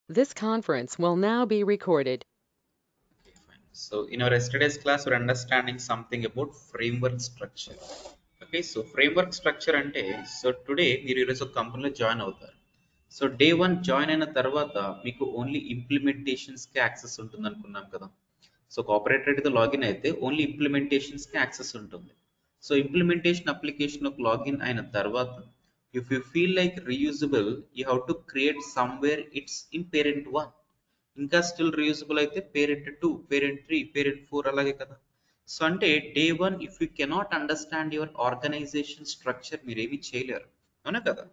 This conference will now be recorded. Okay, fine. So in our yesterday's class, we're understanding something about framework structure. Okay, so framework structure ante, so today మీరు ఈరోజు కంపెనీలో join అవుతారు. So day 1 join అయిన తర్వాత మీకు only ఇంప్లిమెంటేషన్స్కి access ఉంటుంది అనుకున్నాం కదా. సో ఆపరేటర్ అయితే లాగిన్ అయితే ఓన్లీ ఇంప్లిమెంటేషన్స్కి యాక్సెస్ ఉంటుంది. సో ఇంప్లిమెంటేషన్ అప్లికేషన్లోకి లాగిన్ అయిన తర్వాత if you feel like reusable you have to create somewhere it's in parent 1. ఇంకా స్టిల్ రీయూజబుల్ అయితే పేరెంట్ 2, పేరెంట్ 3, పేరెంట్ 4 అలాగే కదా. సో అంటే day 1 if you cannot understand your organisation structure మీరేమి చేయలేరు, అవునా కదా.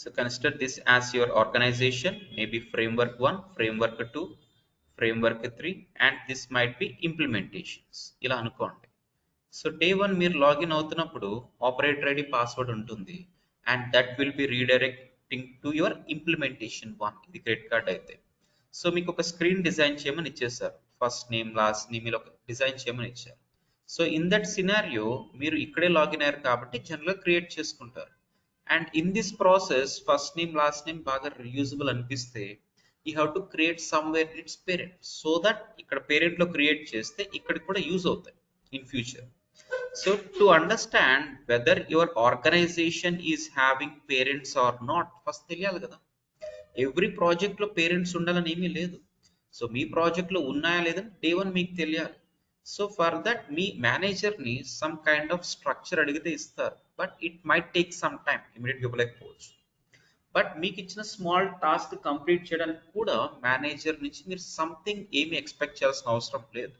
So consider this as your organization, maybe framework 1, framework 2, framework 3, and this might be implementations. ఇలా అనుకోండి. సో డే 1 మీరు లాగిన్ అవుతున్నప్పుడు ఆపరేటర్ ఐడి పాస్వర్డ్ ఉంటుంది and that will be redirecting to your implementation 1. ఇది క్రెడిట్ కార్డ్ అయితే. So మీకు ఒక screen design చేయమని ఇచ్చేసారు. ఫస్ట్ నేమ్ లాస్ట్ నేమ్ ఇలా ఒక డిజైన్ చేయమని ఇచ్చారు. సో ఇన్ దట్ సినారియో మీరు ఇక్కడే లాగిన్ అయ్యారు కాబట్టి జనరల్గా క్రియేట్ చేసుకుంటారు. And in this process first name last name బాగా రీయూజబుల్ అనిపిస్తే you have to create somewhere it's parent so that ఇక్కడ పేరెంట్లో క్రియేట్ చేస్తే ఇక్కడ కూడా యూజ్ అవుతాయి in future. So to understand whether your organisation is having parents or not first తెలియాలి కదా. ఎవ్రీ ప్రాజెక్ట్లో పేరెంట్స్ ఉండాలని ఏమీ లేదు. సో మీ ప్రాజెక్ట్లో ఉన్నాయా లేదని డే 1 మీకు తెలియాలి. సో ఫర్ దట్ మీ మేనేజర్ని సమ్ కైండ్ ఆఫ్ స్ట్రక్చర్ అడిగితే ఇస్తారు, but it might take some time, ఇమీడియట్గా ఇవ్వలేకపోవచ్చు. బట్ మీకు ఇచ్చిన స్మాల్ టాస్క్ కంప్లీట్ చేయడానికి కూడా మేనేజర్ నుంచి మీరు సంథింగ్ ఏమి ఎక్స్పెక్ట్ చేయాల్సిన అవసరం లేదు.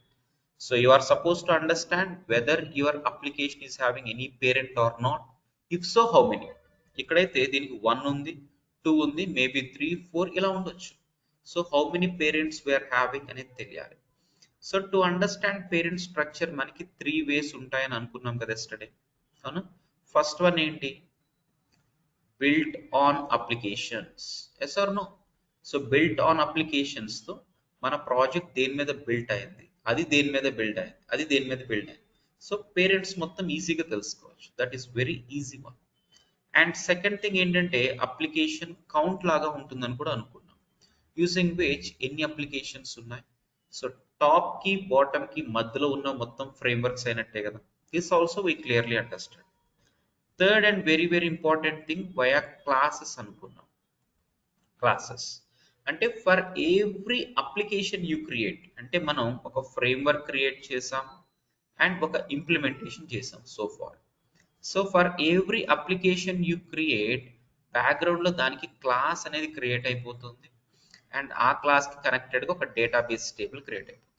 So you are suppose to understand whether your application is having any parent or not. If so how many. ఇక్కడైతే దీనికి 1 ఉంది, 2 ఉంది, మేబీ 3, 4 ఇలా ఉండొచ్చు. So how many parents we are having అనేది తెలియాలి. So to understand parent structure మనకి 3 ways ఉంటాయని అనుకున్నాం కదా ఎస్టర్డే, అవునా. ఫస్ట్ వన్ ఏంటి? Built on applications. Yes or no? So built on applications తో మన ప్రాజెక్ట్ దేని మీద బిల్ట్ అయింది, అది దేని మీద బిల్డ్ అయింది, అది దేని మీద బిల్డ్ అయింది. సో పేరెంట్స్ మొత్తం ఈజీగా తెలుసుకోవచ్చు. That is very easy one. And second thing ఏంటంటే అప్లికేషన్ కౌంట్ లాగా ఉంటుందని కూడా అనుకున్నాం, యూజింగ్ విచ్ ఎన్ని అప్లికేషన్స్ ఉన్నాయి. సో టాప్ కి బాటమ్ కి మధ్యలో ఉన్న మొత్తం ఫ్రేమ్వర్క్స్ అయినట్టే కదా. This also we clearly understand. Third and very very important thing via classes అనుకున్నాం. క్లాసెస్ అంటే for every application you create, అంటే మనం ఒక ఫ్రేమ్వర్క్ క్రియేట్ చేసాం అండ్ ఒక ఇంప్లిమెంటేషన్ చేసాం so far. So for every application you create బ్యాక్గ్రౌండ్లో దానికి క్లాస్ అనేది క్రియేట్ అయిపోతుంది అండ్ ఆ క్లాస్కి కనెక్టెడ్గా ఒక డేటాబేస్ టేబుల్ క్రియేట్ అయిపోతుంది.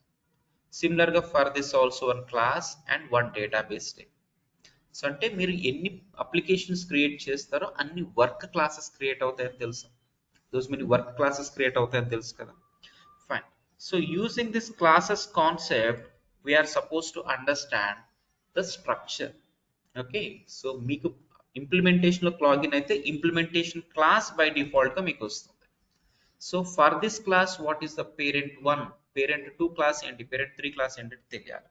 సిమిలర్గా for this also one class and one database table. So అంటే మీరు ఎన్ని అప్లికేషన్స్ క్రియేట్ చేస్తారో అన్ని వర్క్ క్లాసెస్ క్రియేట్ అవుతాయని తెలుసు. Those many work classes create అవుతాయని తెలుసు కదా. Fine. So using this classes concept we are suppose to understand the structure. Okay. So మీకు ఇంప్లిమెంటేషన్లో లాగిన్ అయితే ఇంప్లిమెంటేషన్ క్లాస్ బై డిఫాల్ట్గా మీకు వస్తుంది. So for this class what is the parent 1, parent 2 class ఏంటి, పేరెంట్ 3 క్లాస్ ఏంటి తెలియాలి.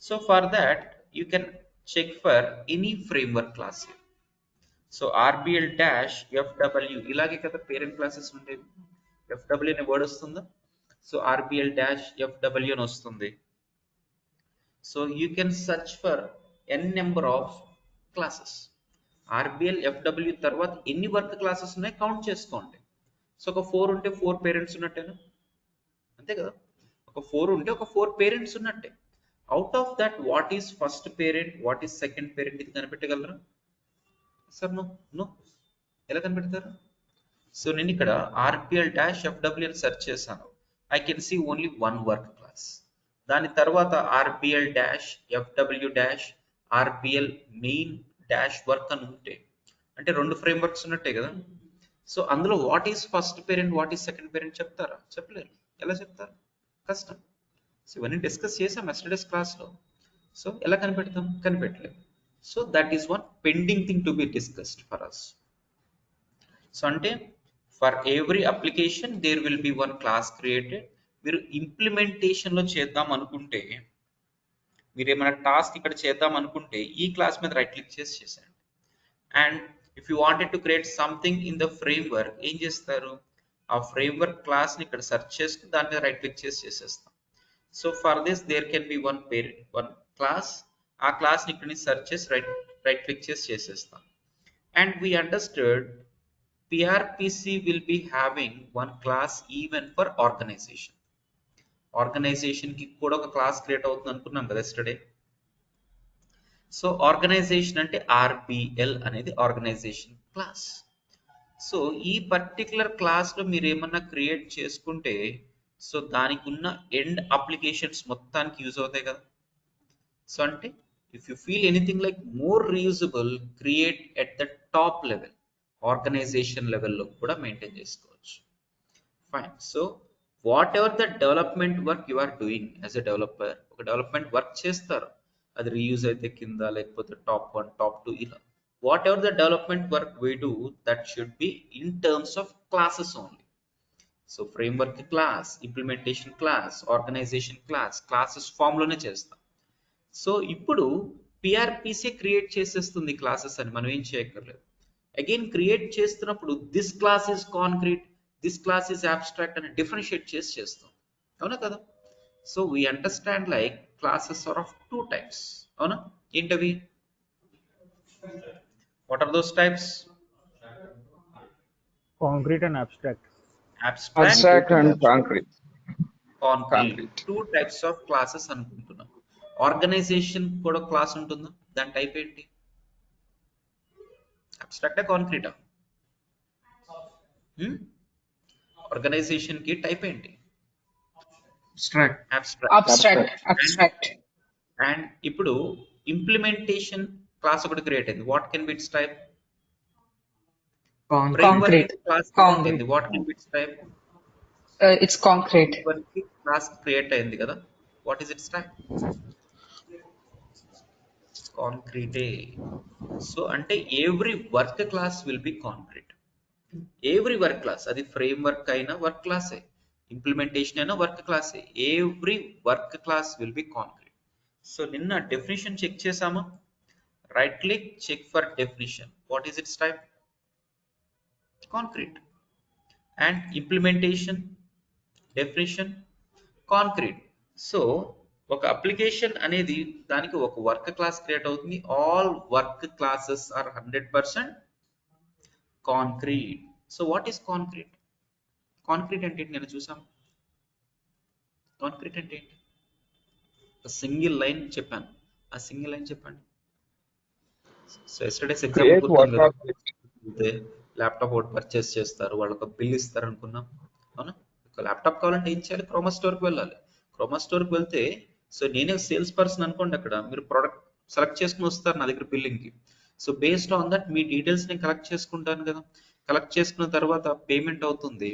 So for that you can check for any framework class. So RBL dash FW ఇలాగే కదా పేరెంట్ క్లాసెస్ ఉండేవి. FW అనే వర్డ్ వస్తుందా? సో ఆర్బిఎల్ డాష్ ఎఫ్డబ్ల్యూ అని వస్తుంది. So you can search for N number of classes. RBL FW తర్వాత ఎన్ని work classes ఉన్నాయి కౌంట్ చేసుకోండి. సో ఒక 4 ఉంటే 4 పేరెంట్స్ ఉన్నట్టేనా? అంతే కదా. ఒక 4 ఉంటే ఒక 4 పేరెంట్స్ ఉన్నట్టే. Out of that what is first parent, what is second parent, ఇది కనిపెట్టగలరా సార్? No no. ఎలా కనిపెడతారు? సో నేను ఇక్కడ ఆర్పిఎల్ డాష్ ఎఫ్డబ్ల్యూ అని సెర్చ్ చేశాను. I can see only one work class. దాని తర్వాత RPL dash FW dash RPL main dash work అని ఉంటే అంటే 2 ఫ్రేమ్వర్క్స్ ఉన్నట్టే కదా. సో అందులో what is first parent, what is second parent చెప్తారా? చెప్పలేరు. ఎలా చెప్తారు? కష్టం. సో ఇవన్నీ డిస్కస్ చేసాం ఎస్టర్డేస్ క్లాస్లో. సో ఎలా కనిపెడతాం? కనిపెట్టలేము. So that is one pending thing to be discussed for us. So అంటే for every application there will be one class created. మీరు ఇంప్లిమెంటేషన్లో చేద్దాం అనుకుంటే, మీరు ఏమైనా టాస్క్ ఇక్కడ చేద్దాం అనుకుంటే ఈ క్లాస్ మీద రైట్ క్లిక్ చేసి చేసేయండి. And if you wanted to create something in the framework, ఏం చేస్తారు, ఆ ఫ్రేమ్వర్క్ క్లాస్ని ఇక్కడ సెర్చ్ చేసుకుని దాని మీద రైట్ క్లిక్ చేసి చేసేస్తాం. So for this there can be one class. ఆ క్లాస్ని ఇక్కడ నుంచి సెర్చ్ చేసి రైట్ క్లిక్ చేసి చేసేస్తాం. And we understood PRPC will be having one class even for organization. Organization కి కూడా ఒక క్లాస్ క్రియేట్ అవుతుంది అనుకున్నాం కదా ఎస్టర్డే. సో ఆర్గనైజేషన్ అంటే ఆర్బిఎల్ అనేది ఆర్గనైజేషన్ క్లాస్. సో ఈ పర్టికులర్ క్లాస్లో మీరు ఏమన్నా క్రియేట్ చేసుకుంటే సో దానికి ఉన్న ఎండ్ అప్లికేషన్స్ మొత్తానికి యూజ్ అవుతాయి కదా. సో అంటే if you feel anything like more reusable, create at the top level, organization లెవెల్లో కూడా మెయింటైన్ చేసుకోవచ్చు. Fine. So whatever the development work you are doing as a developer, ఒక development work చేస్తారు, అది reuse అయితే కింద లేకపోతే టాప్ 1 టాప్ 2 ఇలా whatever the development work we do that should be in terms of classes only. So framework class, implementation class, organization class, classes ఫామ్లోనే చేస్తాం. So ఇప్పుడు పిఆర్పిసి క్రియేట్ చేసేస్తుంది క్లాసెస్ అని మనం ఏం చేయక్కర్లేదు. అగైన్ క్రియేట్ చేస్తున్నప్పుడు this class is concrete, this class is abstract అని డిఫరెన్షియేట్ చేసి చేస్తాం, అవునా కదా. So we understand like classes are of 2 types, అవునా. ఏంటవి, what are those types? Concrete and abstract. Abstract and concrete. Concrete 2 types of classes అనుకుంటున్నాం. Organization కూడా class ఉంటుందా, దాని టైప్ ఏంటి? అబ్స్ట్రాక్టా కాంక్రీటా? ఆర్గనైజేషన్ కి టైప్ ఏంటి? Abstract. అండ్ ఇప్పుడు ఇంప్లిమెంటేషన్ క్లాస్ ఒకటి క్రియేట్ అయింది, what can be its type? Concrete. Class Concrete. What can be its type? It's concrete. Class create అయింది కదా, వాట్ ఈస్ ఇట్స్ టైప్? కాంక్రీటే. సో అంటే every work class will be concrete. Every work class, అది frame work అయినా work క్లాసే, implementation అయినా work క్లాసే, every work class will be concrete. So నిన్న డెఫినిషన్ చెక్ చేసామా, right click, check for definition, what is its type? Concrete. And implementation definition concrete. So ఒక application అనేది దానికి ఒక వర్క్ క్లాస్ క్రియేట్ అవుతుంది, all work classes are 100% concrete. So what is concrete? Concrete అంటే ఏంటి, నేను చూసాం. కాంక్రీట్ అంటే ఏంటి? సింగిల్ లైన్ చెప్పాను, ఆ సింగిల్ లైన్ చెప్పండి. So yesterday's Create work example object. Laptop ఒకటి పర్చేస్ చేస్తారు, వాళ్ళకి ఒక బిల్ ఇస్తారు అనుకున్నాం, అవునా. ఒక ల్యాప్టాప్ కావాలంటే ఏం చేయాలి, క్రోమా స్టోర్కి వెళ్ళాలి. క్రోమా స్టోర్కి వెళ్తే సో నేనే సేల్స్ పర్సన్ అనుకోండి, అక్కడ మీరు ప్రోడక్ట్ సెలెక్ట్ చేసుకుని వస్తారు నా దగ్గర బిల్లింగ్కి. సో బేస్డ్ ఆన్ దట్ మీ డీటెయిల్స్ నేను కలెక్ట్ చేసుకుంటాను కదా, కలెక్ట్ చేసుకున్న తర్వాత పేమెంట్ అవుతుంది.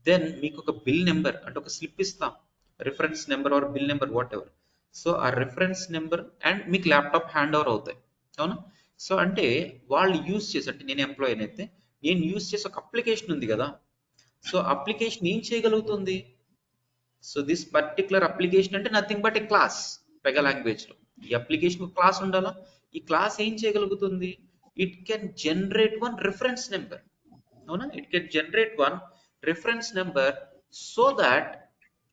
దెన్ మీకు ఒక బిల్ నెంబర్ అంటే ఒక స్లిప్ ఇస్తాం, reference number or bill number whatever. So ఆ రిఫరెన్స్ నెంబర్ అండ్ మీకు ల్యాప్టాప్ హ్యాండ్ ఓవర్ అవుతాయి, అవునా. సో అంటే వాళ్ళు యూజ్ చేసి, అంటే నేను ఎంప్లాయీ అయితే నేను యూజ్ చేసి ఒక అప్లికేషన్ ఉంది కదా, సో అప్లికేషన్ ఏం చేయగలుగుతుంది? సో దిస్ పర్టికులర్ అప్లికేషన్ అంటే nothing but a class. Pega language లో ఈ అప్లికేషన్ క్లాస్ ఉండాలా, ఈ క్లాస్ ఏం చేయగలుగుతుంది? It can generate 1 reference number, అవునా. It can generate 1 reference number so that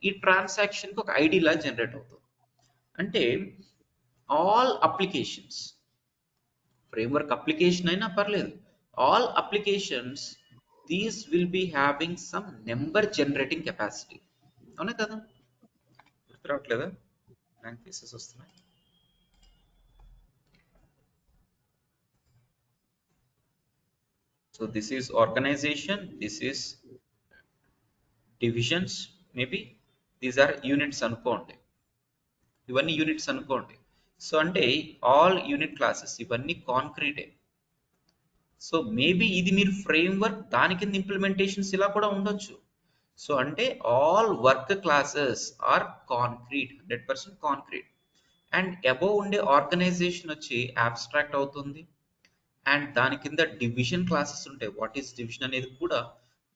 ఈ ట్రాన్సాక్షన్ కి ఒక ఐడి లా జనరేట్ అవుతుంది. అంటే ఆల్ అప్లికేషన్స్, ఫ్రేమ్వర్క్ అప్లికేషన్ అయినా పర్లేదు, all applications these will be having some number generating capacity, అవునా కదా. గుర్తు రావట్లేదా, బ్లాంక్ పీసెస్ వస్తున్నాయి. So this is organization, this is divisions, maybe these are units అనుకోండి, ఇవన్నీ యూనిట్స్ అనుకోండి. సో అంటే ఆల్ యూనిట్ క్లాసెస్ ఇవన్నీ కాంక్రీటే. సో మేబీ ఇది మీరు ఫ్రేమ్వర్క్ దాని కింద ఇంప్లిమెంటేషన్స్ ఇలా కూడా ఉండొచ్చు. సో అంటే all work classes are concrete, 100% concrete. And above ఉండే ఆర్గనైజేషన్ వచ్చి అబ్స్ట్రాక్ట్ అవుతుంది. అండ్ దాని కింద డివిజన్ క్లాసెస్ ఉంటాయి, వాట్ ఈస్ డివిజన్ అనేది కూడా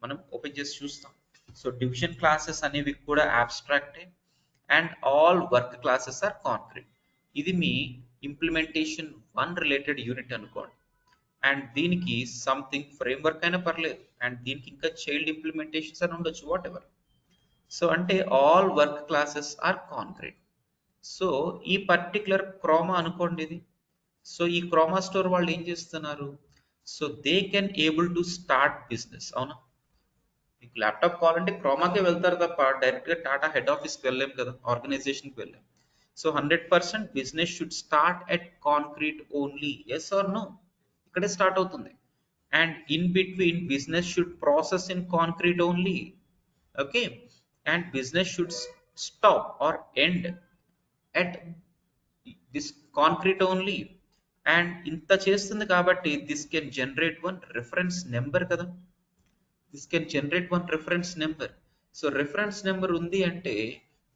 మనం ఓపెన్ చేసి చూస్తాం. సో డివిజన్ క్లాసెస్ అనేవి కూడా అబ్స్ట్రాక్టే. And all work classes are concrete. ఇది మీ ఇంప్లిమెంటేషన్ 1 రిలేటెడ్ యూనిట్ అనుకోండి. అండ్ దీనికి సంథింగ్ ఫ్రేమ్వర్క్ అయినా పర్లేదు, అండ్ దీనికి ఇంకా చైల్డ్ ఇంప్లిమెంటేషన్స్ అని ఉండొచ్చు, వాట్ ఎవర్. సో అంటే all work classes are concrete. So ఈ పర్టికులర్ క్రోమా అనుకోండి ఇది. సో ఈ క్రోమా స్టోర్ వాళ్ళు ఏం చేస్తున్నారు, so they can able to start business. అవునా, మీకు ల్యాప్టాప్ కావాలంటే క్రోమాకే వెళ్తారు తప్ప డైరెక్ట్గా టాటా హెడ్ ఆఫీస్కి వెళ్ళలేం కదా, ఆర్గనైజేషన్కి వెళ్ళాం. So 100% business should start at concrete only, yes or no, ఇక్కడే స్టార్ట్ అవుతుంది. And in between business should process in concrete only. Okay, and business should stop or end at this concrete only. And ఇంత చేస్తుంది కాబట్టి this can generate one reference number కదా, this can generate one reference number. So reference number ఉంది అంటే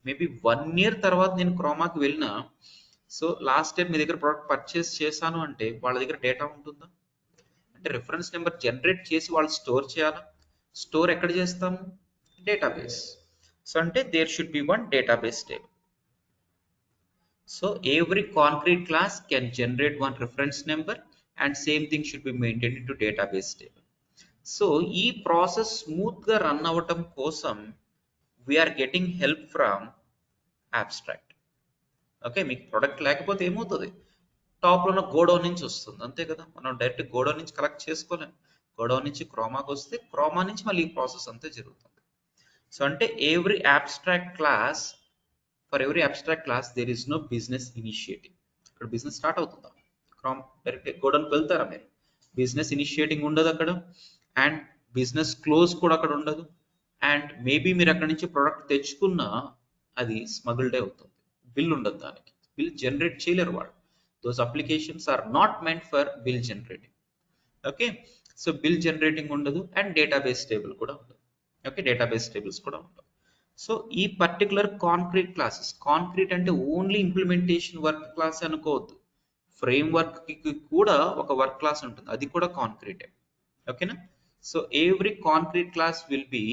maybe 1 year తర్వాత నేను క్రోమాకి వెళ్ళినా, so last time మీ దగ్గర ప్రోడక్ట్ పర్చేస్ చేశాను అంటే వాళ్ళ దగ్గర డేటా ఉంటుందా, అంటే రిఫరెన్స్ నెంబర్ జనరేట్ చేసి వాళ్ళు స్టోర్ చేయాలా, స్టోర్ ఎక్కడ చేస్తాము, డేటాబేస్. సో అంటే there should be one database table. So every concrete class can generate one reference number and same thing should be maintained into database table. So ఈ process స్మూత్గా run అవ్వటం కోసం we are getting help from abstract. Okay, మీకు product లేకపోతే ఏమవుతుంది, టాప్లో ఉన్న godown నుంచి వస్తుంది అంతే కదా, మనం డైరెక్ట్ గోడౌన్ నుంచి కలెక్ట్ చేసుకోలేం. గోడౌన్ నుంచి క్రోమాకి వస్తే క్రోమా నుంచి మళ్ళీ ఈ ప్రాసెస్ అంతే జరుగుతుంది. సో అంటే every abstract class, for every abstract class there is no business initiating. ఇక్కడ బిజినెస్ స్టార్ట్ అవుతుందా, డైరెక్ట్ గోడౌన్కి వెళ్తారా మీరు, బిజినెస్ ఇనిషియేటింగ్ ఉండదు అక్కడ, అండ్ బిజినెస్ క్లోజ్ కూడా అక్కడ ఉండదు. అండ్ మేబీ మీరు అక్కడ నుంచి ప్రోడక్ట్ తెచ్చుకున్నా అది స్మగుల్డ్ అవుతుంది, బిల్ ఉండదు, దానికి బిల్ జనరేట్ చేయలేరు వాళ్ళు. Those applications are not meant for bill generating. Okay, so bill generating ఉండదు అండ్ డేటాబేస్ టేబుల్ కూడా ఉండదు. ఓకే, డేటాబేస్ టేబుల్స్ కూడా ఉండవు. సో ఈ పర్టికులర్ కాంక్రీట్ క్లాసెస్, కాంక్రీట్ అంటే ఓన్లీ ఇంప్లిమెంటేషన్ వర్క్ క్లాస్ అనుకోవద్దు, ఫ్రేమ్ వర్క్ కి కూడా ఒక వర్క్ క్లాస్ ఉంటుంది, అది కూడా కాంక్రీటే. ఓకేనా, so every concrete class will be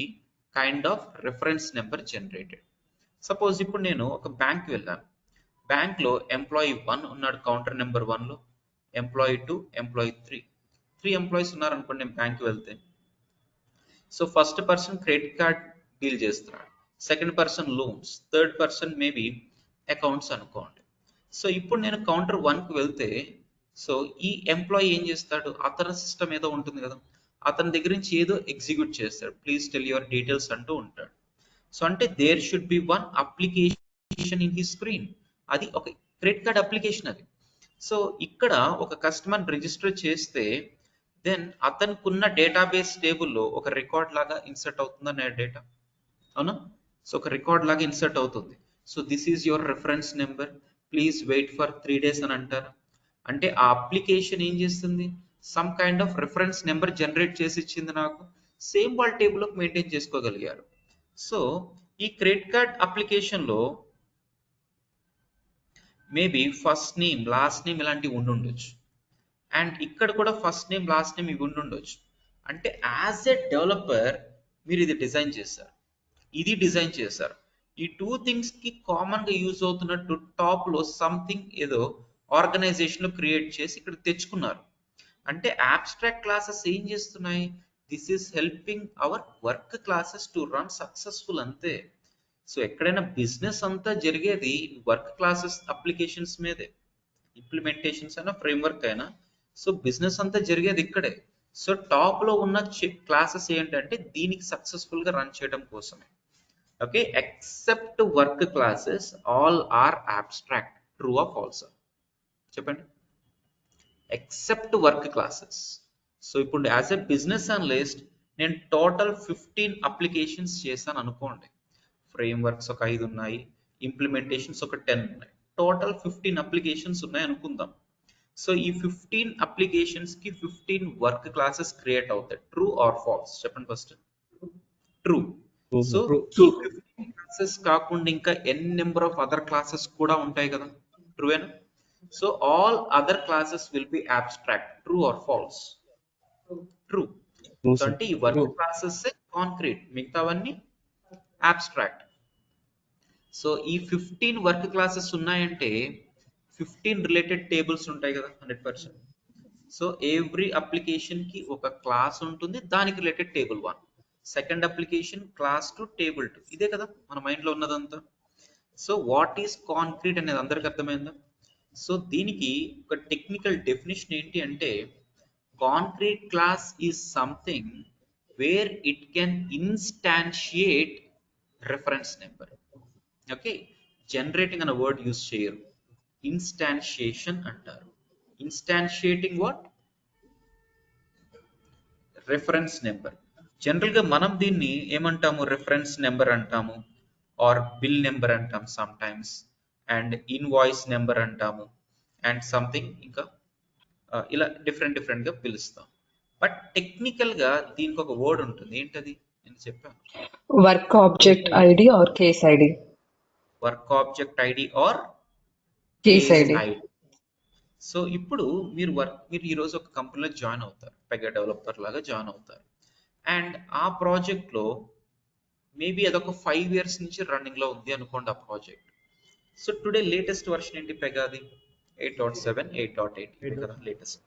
kind of reference number generated. Suppose ఇప్పుడు నేను ఒక బ్యాంక్ వెళ్ళాను, బ్యాంక్లో ఎంప్లాయీ 1 ఉన్నాడు కౌంటర్ నెంబర్ 1లో, ఎంప్లాయీ 2, ఎంప్లాయీ 3 ఎంప్లాయీస్ ఉన్నారు అనుకోండి నేను బ్యాంక్కి వెళ్తే. So first person credit card deal చేస్తున్నాడు, second person loans, third person maybe accounts అనుకోండి. సో ఇప్పుడు నేను కౌంటర్ 1కి వెళ్తే, సో ఈ ఎంప్లాయీ ఏం చేస్తాడు, అతని సిస్టమ్ ఏదో ఉంటుంది కదా, అతని దగ్గర నుంచి ఏదో ఎగ్జిక్యూట్ చేస్తాడు, ప్లీజ్ టెల్ యువర్ డీటెయిల్స్ అంటూ ఉంటాడు. సో అంటే there should be one application in the screen, అది ఒక క్రెడిట్ కార్డ్ అప్లికేషన్ అది. సో ఇక్కడ ఒక కస్టమర్ రిజిస్టర్ చేస్తే దెన్ అతనుకున్న డేటాబేస్ టేబుల్లో ఒక రికార్డ్ లాగా ఇన్సర్ట్ అవుతుందన్న డేటా, అవునా. సో ఒక రికార్డ్ లాగా ఇన్సర్ట్ అవుతుంది. So this is your reference number, please wait for 3 days అని అంటారు. అంటే ఆ అప్లికేషన్ ఏం చేస్తుంది, some kind of reference number generate చేసి ఇచ్చింది నాకు, సేమ్ వాళ్ళ టేబుల్లోకి మెయింటైన్ చేసుకోగలిగారు. సో ఈ క్రెడిట్ కార్డ్ అప్లికేషన్లో maybe first name last name ఇలాంటివి ఉండుండొచ్చు, అండ్ ఇక్కడ కూడా ఫస్ట్ నేమ్ లాస్ట్ నేమ్ ఇవి ఉండుండొచ్చు. అంటే యాజ్ ఎ డెవలపర్ మీరు ఇది డిజైన్ చేశారు, ఇది డిజైన్ చేశారు, ఈ 2 థింగ్స్ కి కామన్ గా యూజ్ అవుతున్నట్టు టాప్ లో సంథింగ్ ఏదో ఆర్గనైజేషన్ లో క్రియేట్ చేసి ఇక్కడ తెచ్చుకున్నారు. అంటే అబ్స్ట్రాక్ట్ క్లాసెస్ ఏం చేస్తున్నాయి, this is helping our work classes to run successful అంతే. సో ఎక్కడైనా బిజినెస్ అంతా జరిగేది వర్క్ క్లాసెస్ అప్లికేషన్స్ మీదే, ఇంప్లిమెంటేషన్స్ అయినా ఫ్రేమ్వర్క్ అయినా, సో బిజినెస్ అంతా జరిగేది ఇక్కడే. సో టాప్ లో ఉన్న క్లాసెస్ ఏంటంటే దీనికి సక్సెస్ఫుల్ గా రన్ చేయడం కోసమే. Okay, except work classes all are abstract, true or false చెప్పండి, ఎక్సెప్ట్ వర్క్ క్లాసెస్. సో ఇప్పుడు యాజ్ ఎ బిజినెస్ అనలిస్ట్ నేను టోటల్ 15 అప్లికేషన్స్ చేశాను అనుకోండి, ఫ్రేమ్ వర్క్స్ ఒక 5 ఉన్నాయి, ఇంప్లిమెంటేషన్స్ ఒక 10 ఉన్నాయి, టోటల్ 15 అప్లికేషన్స్ ఉన్నాయి అనుకుందాం. సో ఈ 15 అప్లికేషన్స్ కి 15 వర్క్ క్లాసెస్ క్రియేట్ అవుతాయి, ట్రూ ఆర్ ఫాల్స్ చెప్పండి ఫస్ట్, ట్రూ. సో ఈ 15 క్లాసెస్ కాకుండా ఇంకా N number of other classes కూడా ఉంటాయి కదా, ట్రూవేనా. So all other classes will be abstract, true or false, true. So అంటే ఈ వర్క్ క్లాసెస్ కాంక్రీట్, మిగతావన్నీ అబ్స్ట్రాక్ట్. సో ఈ 15 వర్క్ క్లాసెస్ ఉన్నాయంటే 15 రిలేటెడ్ టేబుల్స్ ఉంటాయి కదా 100%. సో ఎవ్రీ అప్లికేషన్ కి ఒక క్లాస్ ఉంటుంది, దానికి related table 1. Second application class 2 table 2. ఇదే కదా మన మైండ్ లో ఉన్నదంతా. సో వాట్ ఈస్ కాంక్రీట్ అనేది అందరికి అర్థమైందా? సో దీనికి ఒక టెక్నికల్ డెఫినేషన్ ఏంటి అంటే, concrete class is something where it can instantiate reference number. Okay, generating అనే వర్డ్ యూజ్ చేయరు, ఇన్స్టాన్షియేషన్ అంటారు. ఇన్స్టాన్షియేటింగ్ వాట్? Reference number. జనరల్ గా మనం దీన్ని ఏమంటాము? రెఫరెన్స్ నెంబర్ అంటాము, ఆర్ బిల్ నెంబర్ అంటాం some times, and invoice number అంటాము, అండ్ సంథింగ్ ఇంకా ఇలా డిఫరెంట్ గా పిలుస్తాం. బట్ టెక్నికల్ గా దీనికి ఒక వర్డ్ ఉంటుంది, ఏంటది? నేను చెప్పాను, Work object ID or case ID. Work object ID are Case case ID. ID. So ఇప్పుడు మీరు ఈరోజు ఒక కంపెనీలో జాయిన్ అవుతారు, పెగా డెవలపర్ లాగా జాయిన్ అవుతారు. అండ్ ఆ ప్రాజెక్ట్ లో మేబీ అదొక 5 years నుంచి రన్నింగ్ లో ఉంది అనుకోండి ఆ project. So today latest version ఏంటి పెగాది? 8.7, 8.8 ఇదే కదా లేటెస్ట్.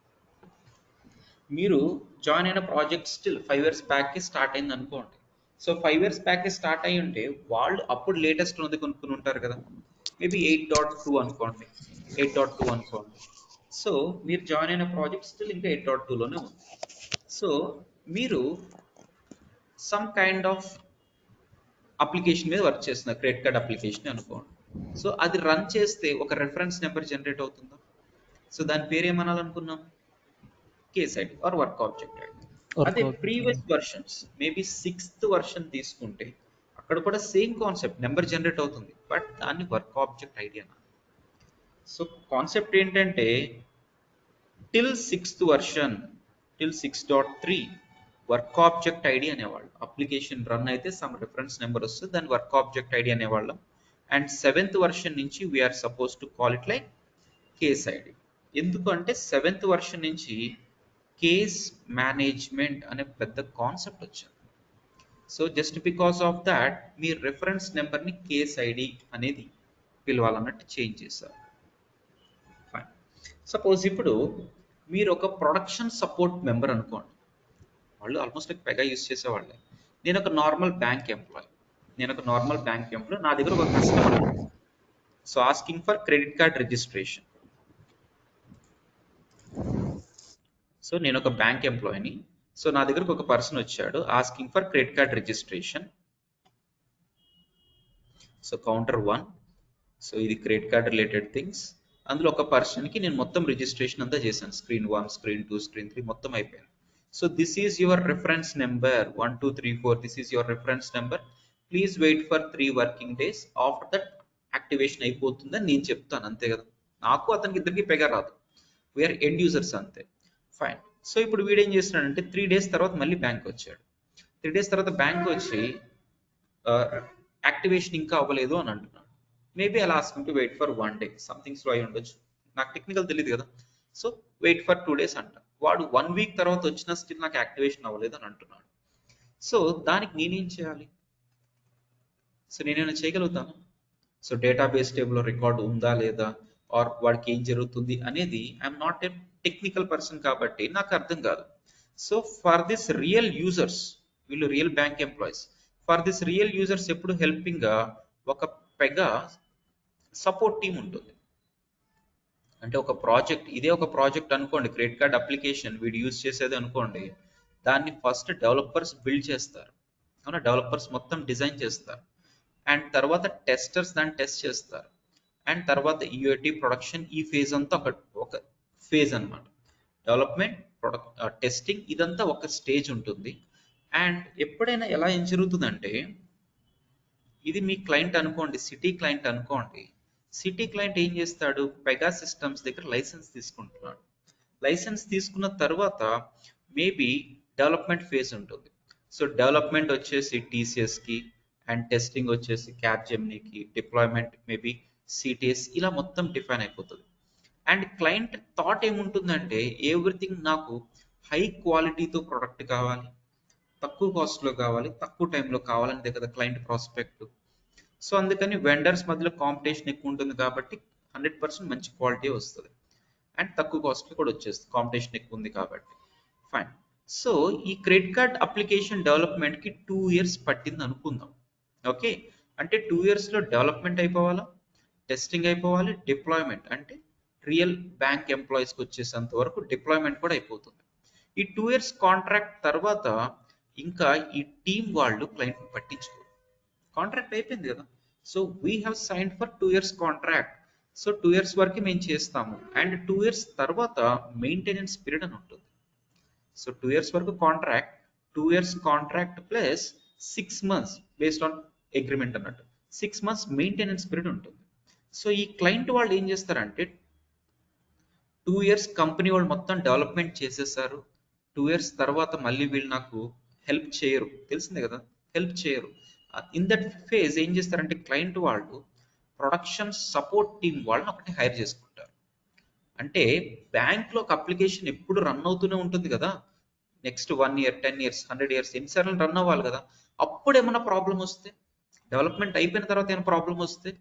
మీరు జాయిన్ అయిన project still 5 years back start అయింది అనుకోండి. సో 5 years బ్యాక్ స్టార్ట్ అయ్యి ఉంటే వాళ్ళు అప్పుడు లేటెస్ట్ ఉంది కొనుక్కుని ఉంటారు కదా, మేబీ 8.2 అనుకోండి, 8.2 అనుకోండి. సో మీరు జాయిన్ అయిన ప్రాజెక్ట్ స్టిల్ ఇంకా 8.2లోనే ఉంది. సో మీరు సమ్ కైండ్ ఆఫ్ అప్లికేషన్ మీద వర్క్ చేస్తున్నారు, క్రెడిట్ కార్డ్ అప్లికేషన్ అనుకోండి. సో అది రన్ చేస్తే ఒక రెఫరెన్స్ నెంబర్ జనరేట్ అవుతుందా? సో దాని పేరు ఏమనాలనుకున్నాం? Case ID or work object ID. అదే previous versions maybe 6th version తీసుకుంటే అక్కడ కూడా సేమ్ కాన్సెప్ట్, నెంబర్ జనరేట్ అవుతుంది, బట్ దాన్ని వర్క్ ఆబ్జెక్ట్ ఐడి అన్నారు. సో కాన్సెప్ట్ ఏంటంటే till 6th version, till 6.3 work object ID అనేవాళ్ళు. అప్లికేషన్ రన్ అయితే సమ్ రిఫరెన్స్ నెంబర్ వస్తుంది, దాన్ని వర్క్ ఆబ్జెక్ట్ ఐడి అనేవాళ్ళం. అండ్ 7th వర్షన్ నుంచి we're suppose to call it like case ID. ఎందుకంటే 7th version నుంచి కేస్ మేనేజ్మెంట్ అనే పెద్ద కాన్సెప్ట్ వచ్చింది. So just because of that me reference నెంబర్ని కేస్ ఐడి అనేది పిలవాలన్నట్టు చేంజ్ చేశారు. ఫైన్. సపోజ్ ఇప్పుడు మీరు ఒక ప్రొడక్షన్ సపోర్ట్ మెంబర్ అనుకోండి, వాళ్ళు ఆల్మోస్ట్ పెగా యూస్ చేసేవాళ్ళే. నేను ఒక నార్మల్ బ్యాంక్ ఎంప్లాయ్, నా దగ్గర ఒక కస్టమర్ ఉంది. So asking for credit card registration. So నేను ఒక బ్యాంక్ ఎంప్లాయీని. సో నా దగ్గరకు ఒక పర్సన్ వచ్చాడు, asking for credit card registration. So counter 1. So ఇది క్రెడిట్ కార్డ్ రిలేటెడ్ థింగ్స్. అందులో ఒక పర్సన్కి నేను మొత్తం రిజిస్ట్రేషన్ అంతా చేశాను, స్క్రీన్ 1, స్క్రీన్ 2, స్క్రీన్ 3 మొత్తం అయిపోయింది. So this is your reference number 1 2 3 4, this is your reference number, please wait for 3 working days, after that activation అయిపోతుందని నేను చెప్తాను, అంతే కదా. నాకు అతనికి ఇద్దరికి పెగా రాదు, వీఆర్ ఎండ్ యూజర్స్ అంతే. ఫైన్. సో ఇప్పుడు వీడేం చేస్తున్నాడంటే 3 days తర్వాత మళ్ళీ బ్యాంక్ వచ్చాడు. 3 days తర్వాత బ్యాంక్ వచ్చి యాక్టివేషన్ ఇంకా అవ్వలేదు అని అంటున్నాడు. మేబీ అలా asking to wait for 1 day, something slow అయి ఉండొచ్చు, నాకు టెక్నికల్ తెలియదు కదా. సో వెయిట్ ఫర్ 2 days అంట. వాడు 1 week తర్వాత వచ్చినా స్టిల్ నాకు యాక్టివేషన్ అవ్వలేదు అని అంటున్నాడు. సో దానికి నేనేం చేయాలి? సో నేనేమైనా చేయగలుగుతాను? సో డేటాబేస్ టేబుల్లో రికార్డు ఉందా లేదా, ఆర్ వాడికి ఏం జరుగుతుంది అనేది I'm not a technical person కాబట్టి నాకు అర్థం కాదు. So for this real users, వీళ్ళు real bank employees, for this real users ఎప్పుడు హెల్పింగ్ గా ఒక పెగా సపోర్ట్ టీం ఉంటుంది. అంటే ఒక ప్రాజెక్ట్, ఇదే ఒక ప్రాజెక్ట్ అనుకోండి, క్రెడిట్ కార్డ్ అప్లికేషన్ వీడు యూజ్ చేసేది అనుకోండి, దాన్ని ఫస్ట్ డెవలపర్స్ బిల్డ్ చేస్తారు, అవునా, డెవలపర్స్ మొత్తం డిజైన్ చేస్తారు. అండ్ తర్వాత టెస్టర్స్ దాన్ని టెస్ట్ చేస్తారు. అండ్ తర్వాత యూఏటి ప్రొడక్షన్, ఈ ఫేజ్ అంతా ఒక ఫేజ్ అన్నమాట. డెవలప్మెంట్, టెస్టింగ్, ఇదంతా ఒక స్టేజ్ ఉంటుంది. అండ్ ఎప్పుడైనా ఎలా ఏం జరుగుతుందంటే, ఇది మీ క్లయింట్ అనుకోండి, సిటీ క్లయింట్ అనుకోండి. సిటీ క్లయింట్ ఏం చేస్తాడు? పెగా సిస్టమ్స్ దగ్గర లైసెన్స్ తీసుకుంటున్నాడు. లైసెన్స్ తీసుకున్న తర్వాత మేబీ డెవలప్మెంట్ ఫేజ్ ఉంటుంది. సో డెవలప్మెంట్ వచ్చేసి టీసీఎస్కి, అండ్ టెస్టింగ్ వచ్చేసి క్యాప్జెమినీకి, డిప్లాయ్మెంట్ మేబీ సిటిఎస్, ఇలా మొత్తం డిఫైన్ అయిపోతుంది. అండ్ క్లయింట్ థాట్ ఏముంటుందంటే, ఎవ్రీథింగ్ నాకు హై క్వాలిటీతో ప్రొడక్ట్ కావాలి, తక్కువ కాస్ట్లో కావాలి, తక్కువ టైంలో కావాలనేదే కదా క్లయింట్ ప్రాస్పెక్ట్. సో అందుకని వెండర్స్ మధ్యలో కాంపిటీషన్ ఎక్కువ ఉంటుంది కాబట్టి 100% మంచి క్వాలిటీ వస్తుంది. అండ్ తక్కువ కాస్ట్కి కూడా వచ్చేస్తుంది, కాంపిటీషన్ ఎక్కువ ఉంది కాబట్టి. ఫైన్. సో ఈ క్రెడిట్ కార్డ్ అప్లికేషన్ డెవలప్మెంట్కి 2 years పట్టింది అనుకుందాం. ఓకే, అంటే 2 yearsలో డెవలప్మెంట్ అయిపోవాలా, టెస్టింగ్ అయిపోవాలి, డిప్లాయ్మెంట్ అంటే రియల్ బ్యాంక్ ఎంప్లాయీస్కి వచ్చేసేంత వరకు డిప్లాయ్మెంట్ కూడా అయిపోతుంది. ఈ 2 years కాంట్రాక్ట్ తర్వాత ఇంకా ఈ టీం వాళ్ళు క్లయింట్ని పట్టించుకోరు, కాంట్రాక్ట్ అయిపోయింది కదా. So we have signed for 2 years contract. So 2 years వరకు మేము చేస్తాము, అండ్ 2 years తర్వాత మెయింటెనెన్స్ పీరియడ్ అని ఉంటుంది. సో 2 years వరకు contract, 2 years contract plus 6 months based on agreement అన్నట్టు 6 months మెయింటెనెన్స్ పీరియడ్ ఉంటుంది. సో ఈ క్లయింట్ వాళ్ళు ఏం చేస్తారంటే 2 years కంపెనీ వాళ్ళు మొత్తం డెవలప్మెంట్ చేసేసారు, 2 years తర్వాత మళ్ళీ వీళ్ళు నాకు హెల్ప్ చేయరు, తెలిసిందే కదా, హెల్ప్ చేయరు. ఇన్ దట్ ఫేజ్ ఏం చేస్తారంటే క్లయింట్ వాళ్ళు ప్రొడక్షన్ సపోర్ట్ టీం వాళ్ళని ఒకటి హైర్ చేసుకుంటారు. అంటే బ్యాంక్లో ఒక అప్లికేషన్ ఎప్పుడు రన్ అవుతూనే ఉంటుంది కదా, నెక్స్ట్ 1 year 10 years 100 years ఎన్నిసార్లు రన్ అవ్వాలి కదా. అప్పుడు ఏమైనా ప్రాబ్లం వస్తే, డెవలప్మెంట్ అయిపోయిన తర్వాత ఏమైనా ప్రాబ్లం వస్తే,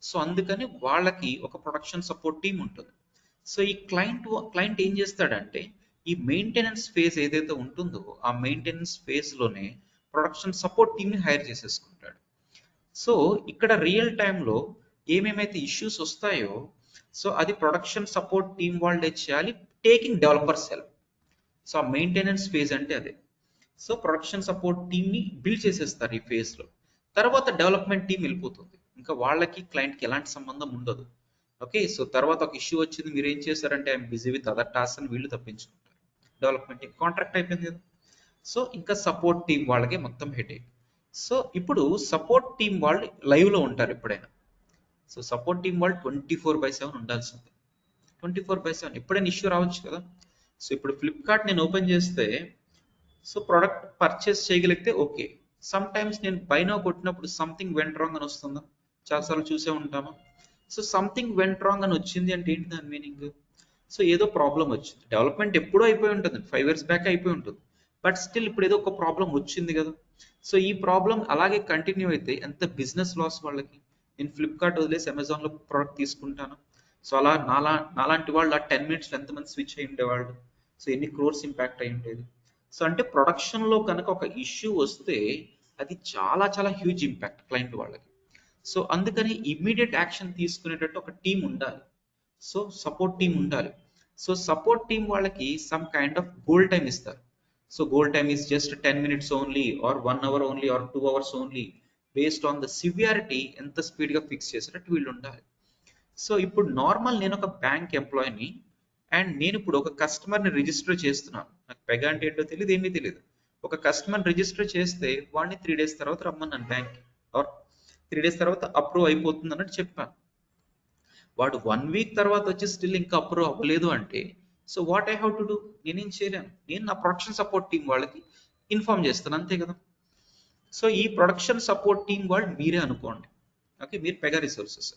సో అందుకని వాళ్ళకి ఒక ప్రొడక్షన్ సపోర్ట్ టీం ఉంటుంది. సో ఈ క్లయింట్ ఏం చేస్తాడంటే ఈ మెయింటెనెన్స్ ఫేజ్ ఏదైతే ఉంటుందో ఆ మెయింటెనెన్స్ ఫేజ్లోనే ప్రొడక్షన్ సపోర్ట్ టీమ్ని హైర్ చేసేసుకుంటాడు. సో ఇక్కడ రియల్ టైంలో ఏమేమైతే ఇష్యూస్ వస్తాయో సో అది ప్రొడక్షన్ సపోర్ట్ టీం వాళ్ళే చేయాలి, టేకింగ్ డెవలపర్స్ హెల్ప్. సో ఆ మెయింటెనెన్స్ ఫేజ్ అంటే అదే. సో ప్రొడక్షన్ సపోర్ట్ టీమ్ని బిల్డ్ చేసేస్తారు ఈ ఫేజ్లో. తర్వాత డెవలప్మెంట్ టీం వెళ్ళిపోతుంది, ఇంకా వాళ్ళకి క్లయింట్కి ఎలాంటి సంబంధం ఉండదు. ఓకే, సో తర్వాత ఒక ఇష్యూ వచ్చింది, మీరు ఏం చేశారంటే I'm busy with other task అని వీళ్ళు తప్పించుకుంటారు. డెవలప్మెంట్ టీం కాంట్రాక్ట్ అయిపోయింది కదా. సో ఇంకా సపోర్ట్ టీం వాళ్ళకి మొత్తం హెడేక్. సో ఇప్పుడు సపోర్ట్ టీం వాళ్ళు లైవ్లో ఉంటారు ఎప్పుడైనా. సో సపోర్ట్ టీం వాళ్ళు 24/7 ఉండాల్సిందే, 24/7 ఎప్పుడైనా ఇష్యూ రావచ్చు కదా. సో ఇప్పుడు ఫ్లిప్కార్ట్ నేను ఓపెన్ చేస్తే సో ప్రోడక్ట్ పర్చేస్ చేయగలిగితే ఓకే, సమ్ టైమ్స్ నేను బై నౌ కొట్టినప్పుడు సంథింగ్ వెంట్ రాంగ్ అని వస్తుందా, చాలాసార్లు చూసే ఉంటామా. సో సంథింగ్ వెంట్ రాంగ్ అని వచ్చింది అంటే ఏంటి దాని మీనింగ్, సో ఏదో ప్రాబ్లం వచ్చింది. డెవలప్మెంట్ ఎప్పుడో అయిపోయి ఉంటుంది, 5 years బ్యాక్ అయిపోయి ఉంటుంది, బట్ స్టిల్ ఇప్పుడు ఏదో ఒక ప్రాబ్లం వచ్చింది కదా. సో ఈ ప్రాబ్లం అలాగే కంటిన్యూ అయితే ఎంత బిజినెస్ లాస్ వాళ్ళకి. నేను ఫ్లిప్కార్ట్ వదిలేసి అమెజాన్లో ప్రోడక్ట్ తీసుకుంటాను, సో అలా నాలాంటి వాళ్ళు ఆ 10 minutes ఎంతమంది స్విచ్ అయి ఉండేవాళ్ళు, సో ఎన్ని క్రోర్స్ ఇంపాక్ట్ అయి ఉండేది. సో అంటే ప్రొడక్షన్లో కనుక ఒక ఇష్యూ వస్తే అది చాలా చాలా హ్యూజ్ ఇంపాక్ట్ క్లయింట్ వాళ్ళకి. సో అందుకని ఇమ్మీడియట్ యాక్షన్ తీసుకునేటట్టు ఒక టీం ఉండాలి, సో సపోర్ట్ టీం ఉండాలి. సో సపోర్ట్ టీం వాళ్ళకి some kind of goal time ఇస్తారు. So goal time is just 10 minutes only or 1 hour only or 2 hours only, based on the severity ఎంత స్పీడ్గా fix చేసేటట్టు వీళ్ళు ఉండాలి. సో ఇప్పుడు నార్మల్ నేను ఒక బ్యాంక్ ఎంప్లాయీని అండ్ నేను ఇప్పుడు ఒక కస్టమర్ని రిజిస్టర్ చేస్తున్నాను, నాకు పెగా అంటే ఏంటో తెలియదు, ఏమీ తెలియదు. ఒక కస్టమర్ని రిజిస్టర్ చేస్తే వాడిని 3 days తర్వాత రమ్మన్నాను బ్యాంక్కి, ఆర్ 3 days తర్వాత అప్రూవ్ అయిపోతుంది అన్నట్టు చెప్పాను. వాడు 1 week తర్వాత వచ్చి స్టిల్ ఇంకా అప్రూవ్ అవ్వలేదు అంటే so what I have to do, నేనేం చేయలేను, నేను నా ప్రొడక్షన్ సపోర్ట్ టీం వాళ్ళకి ఇన్ఫార్మ్ చేస్తాను, అంతే కదా. సో ఈ ప్రొడక్షన్ సపోర్ట్ టీం వాళ్ళు మీరే అనుకోండి, ఓకే, మీరు పెగా రిసోర్సెస్,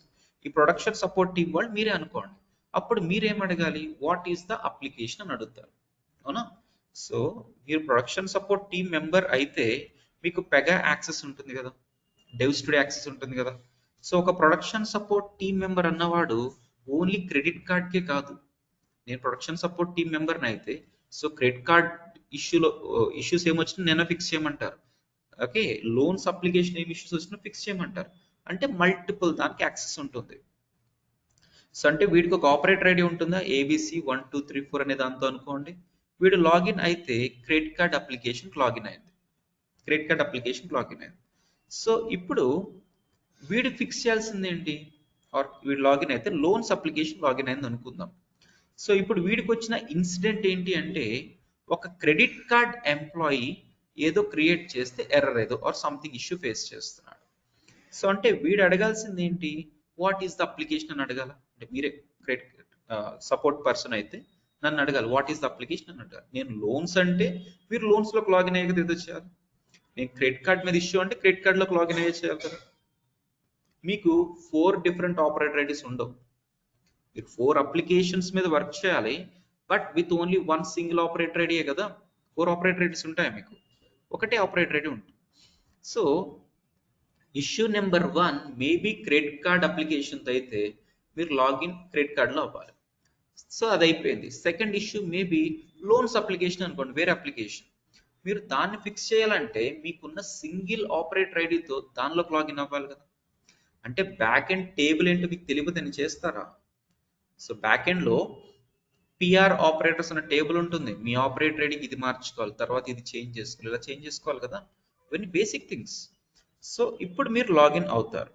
ఈ ప్రొడక్షన్ సపోర్ట్ టీం వాళ్ళు మీరే అనుకోండి. అప్పుడు మీరేం అడగాలి, వాట్ ఈస్ ద అప్లికేషన్ అని అడుగుతారు, అవునా. సో మీరు ప్రొడక్షన్ సపోర్ట్ టీం మెంబర్ అయితే మీకు పెగా యాక్సెస్ ఉంటుంది కదా, డెవ్ స్టూడియో యాక్సెస్ ఉంటుంది కదా. సో ఒక ప్రొడక్షన్ సపోర్ట్ టీం మెంబర్ అన్నవాడు ఓన్లీ క్రెడిట్ కార్డ్కే కాదు, నేను ప్రొడక్షన్ సపోర్ట్ టీం మెంబర్ని అయితే సో క్రెడిట్ కార్డ్ ఇష్యూస్ ఏమొచ్చినా నేను ఫిక్స్ చేయమంటారు, ఓకే, లోన్స్ అప్లికేషన్ ఏమి ఇష్యూస్ వచ్చినా ఫిక్స్ చేయమంటారు. అంటే మల్టిపుల్ దానికి యాక్సెస్ ఉంటుంది. సో అంటే వీడికి ఒక ఆపరేటర్ ఐడి ఉంటుందా, ABC 1 2 3 4 అనే దాంతో అనుకోండి, వీడు లాగిన్ అయితే క్రెడిట్ కార్డ్ అప్లికేషన్కి లాగిన్ అయింది, క్రెడిట్ కార్డ్ అప్లికేషన్కి లాగిన్ అయింది. సో ఇప్పుడు వీడు ఫిక్స్ చేయాల్సింది ఏంటి, ఆర్ వీడు లాగిన్ అయితే లోన్స్ అప్లికేషన్ లాగిన్ అయింది అనుకుందాం. సో ఇప్పుడు వీడికి వచ్చిన ఇన్సిడెంట్ ఏంటి అంటే ఒక క్రెడిట్ కార్డ్ ఎంప్లాయీ ఏదో క్రియేట్ చేస్తే ఎర్రర్ ఏదో ఆర్ సంథింగ్ ఇష్యూ ఫేస్ చేస్తున్నాడు. సో అంటే వీడు అడగాల్సింది ఏంటి, వాట్ ఈస్ ద అప్లికేషన్ అని అడగాల. అంటే మీరే క్రెడిట్ సపోర్ట్ పర్సన్ అయితే నన్ను అడగాలి వాట్ ఈస్ ద అప్లికేషన్ అని అడగాలి. నేను లోన్స్ అంటే మీరు లోన్స్లోకి లాగిన్ అయ్యే కదా ఏదో చేయాలి, నేను క్రెడిట్ కార్డ్ మీద ఇష్యూ అంటే క్రెడిట్ కార్డ్లోకి లాగిన్ అయ్యే చేయాలి కదా. మీకు 4 different ఆపరేటర్ ఐడీస్ ఉండవు, మీరు 4 అప్లికేషన్స్ మీద వర్క్ చేయాలి, but with only 1 single operator ఐడియే కదా. 4 ఆపరేటర్ ఐడీస్ ఉంటాయి, మీకు ఒకటే ఆపరేటర్ ఐడి ఉంటుంది. So issue number 1 maybe credit card application అయితే మీరు లాగిన్ క్రెడిట్ కార్డ్లో అవ్వాలి. సో అది అయిపోయింది. Second issue maybe loans application అనుకోండి, వేరే అప్లికేషన్. మీరు దాన్ని ఫిక్స్ చేయాలంటే మీకున్న సింగిల్ ఆపరేటర్ ఐడితో దానిలోకి లాగిన్ అవ్వాలి కదా. అంటే బ్యాక్ ఎండ్ టేబుల్ ఏంటో మీకు తెలియదు అని చేస్తారా? సో బ్యాక్ ఎండ్లో పిఆర్ ఆపరేటర్స్ అనే టేబుల్ ఉంటుంది. మీ ఆపరేటర్ ఐడికి ఇది మార్చుకోవాలి, తర్వాత ఇది చేంజ్ చేసుకోవాలి, ఇలా చేంజ్ చేసుకోవాలి కదా. ఇవన్నీ బేసిక్ థింగ్స్. సో ఇప్పుడు మీరు లాగిన్ అవుతారు.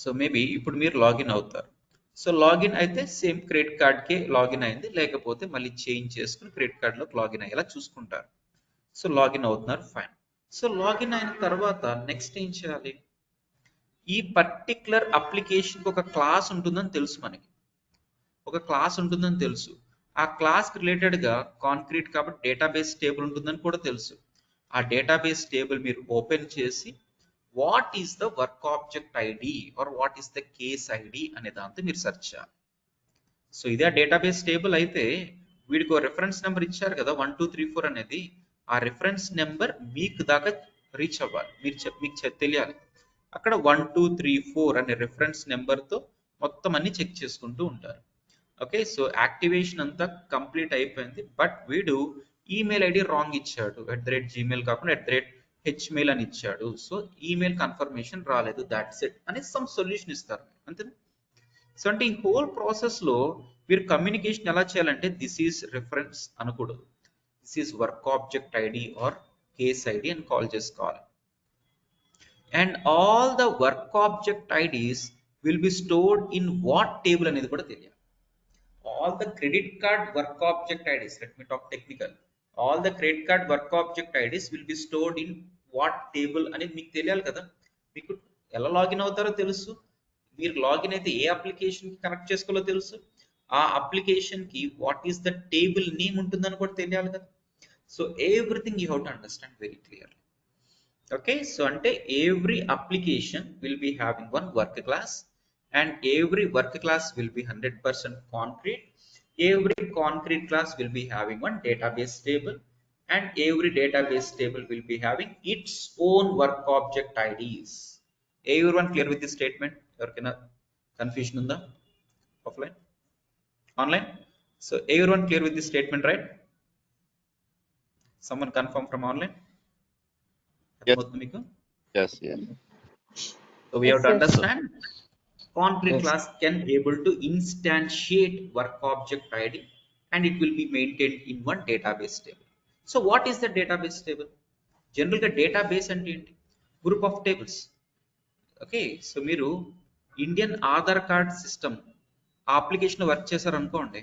సో మేబీ ఇప్పుడు మీరు లాగిన్ అవుతారు. సో లాగిన్ అయితే సేమ్ క్రెడిట్ కార్డ్కే లాగిన్ అయింది, లేకపోతే మళ్ళీ చేంజ్ చేసుకుని క్రెడిట్ కార్డ్లోకి లాగిన్ అయ్యేలా చూసుకుంటారు. సో లాగిన్ అవుతున్నారు, ఫైన్. సో లాగిన్ అయిన తర్వాత నెక్స్ట్ ఏం చేయాలి? ఈ పర్టిక్యులర్ అప్లికేషన్కి ఒక క్లాస్ ఉంటుందని తెలుసు, మనకి ఒక క్లాస్ ఉంటుందని తెలుసు. ఆ క్లాస్కి రిలేటెడ్గా కాంక్రీట్ కాబట్టి డేటాబేస్ టేబుల్ ఉంటుందని కూడా తెలుసు. ఆ డేటాబేస్ టేబుల్ మీరు ఓపెన్ చేసి what is the work object ID are what is the case ID అనే దాంతో మీరు సెర్చ్ చేయాలి. సో ఇదే డేటాబేస్ టేబుల్ అయితే వీడికి ఒక రిఫరెన్స్ నెంబర్ ఇచ్చారు కదా 1234 అనేది. ఆ రిఫరెన్స్ నెంబర్ మీకు దాకా రీచ్ అవ్వాలి, మీకు తెలియాలి. అక్కడ 1234 అనే రిఫరెన్స్ నెంబర్తో మొత్తం అన్ని చెక్ చేసుకుంటూ ఉంటారు. ఓకే, సో యాక్టివేషన్ అంతా కంప్లీట్ అయిపోయింది. బట్ వీడు ఈమెయిల్ ఐడి రాంగ్ ఇచ్చాడు, @gmail కాకుండా @hmail అని ఇచ్చాడు. సో ఈమెయిల్ కన్ఫర్మేషన్ రాలేదు, దాట్స్ ఇట్ అని సమ్ సొల్యూషన్ ఇస్తారు, అంతేనా? సో అంటే ఈ హోల్ ప్రాసెస్లో మీరు కమ్యూనికేషన్ ఎలా చేయాలంటే దిస్ ఈజ్ రిఫరెన్స్ అనకూడదు, this is work object ID are case ID అని కాల్ చేసుకోవాలి. And all the work object IDs will be stored in what table అనేది కూడా తెలియాలి. All the credit card work object IDs, let me talk technical, all the credit card work object IDs will be stored in what table అనేది మీకు తెలియాలి కదా. మీకు ఎలా login అవుతారో తెలుసు, మీరు లాగిన్ అయితే ఏ అప్లికేషన్కి కనెక్ట్ చేసుకోవాలో తెలుసు, ఆ అప్లికేషన్కి what is the table name ఉంటుందని కూడా తెలియాలి కదా. So everything you have to understand very clearly. Okay, so ante every application will be having one work class, and every work class will be 100% concrete. Every concrete class will be having one database table, and every database table will be having its own work object IDs. Everyone clear with this statement? Everyone confusion unda? Offline? Online? So everyone clear with this statement, right? Someone confirm from online? Yes. Yes. So we have to understand concrete class can be able to instantiate work object ID, and it will be maintained in one database table. So what is the database table? Generally database and group of tables. Okay, so మీరు Indian Aadhaar card system application work చేశారు అనుకోండి,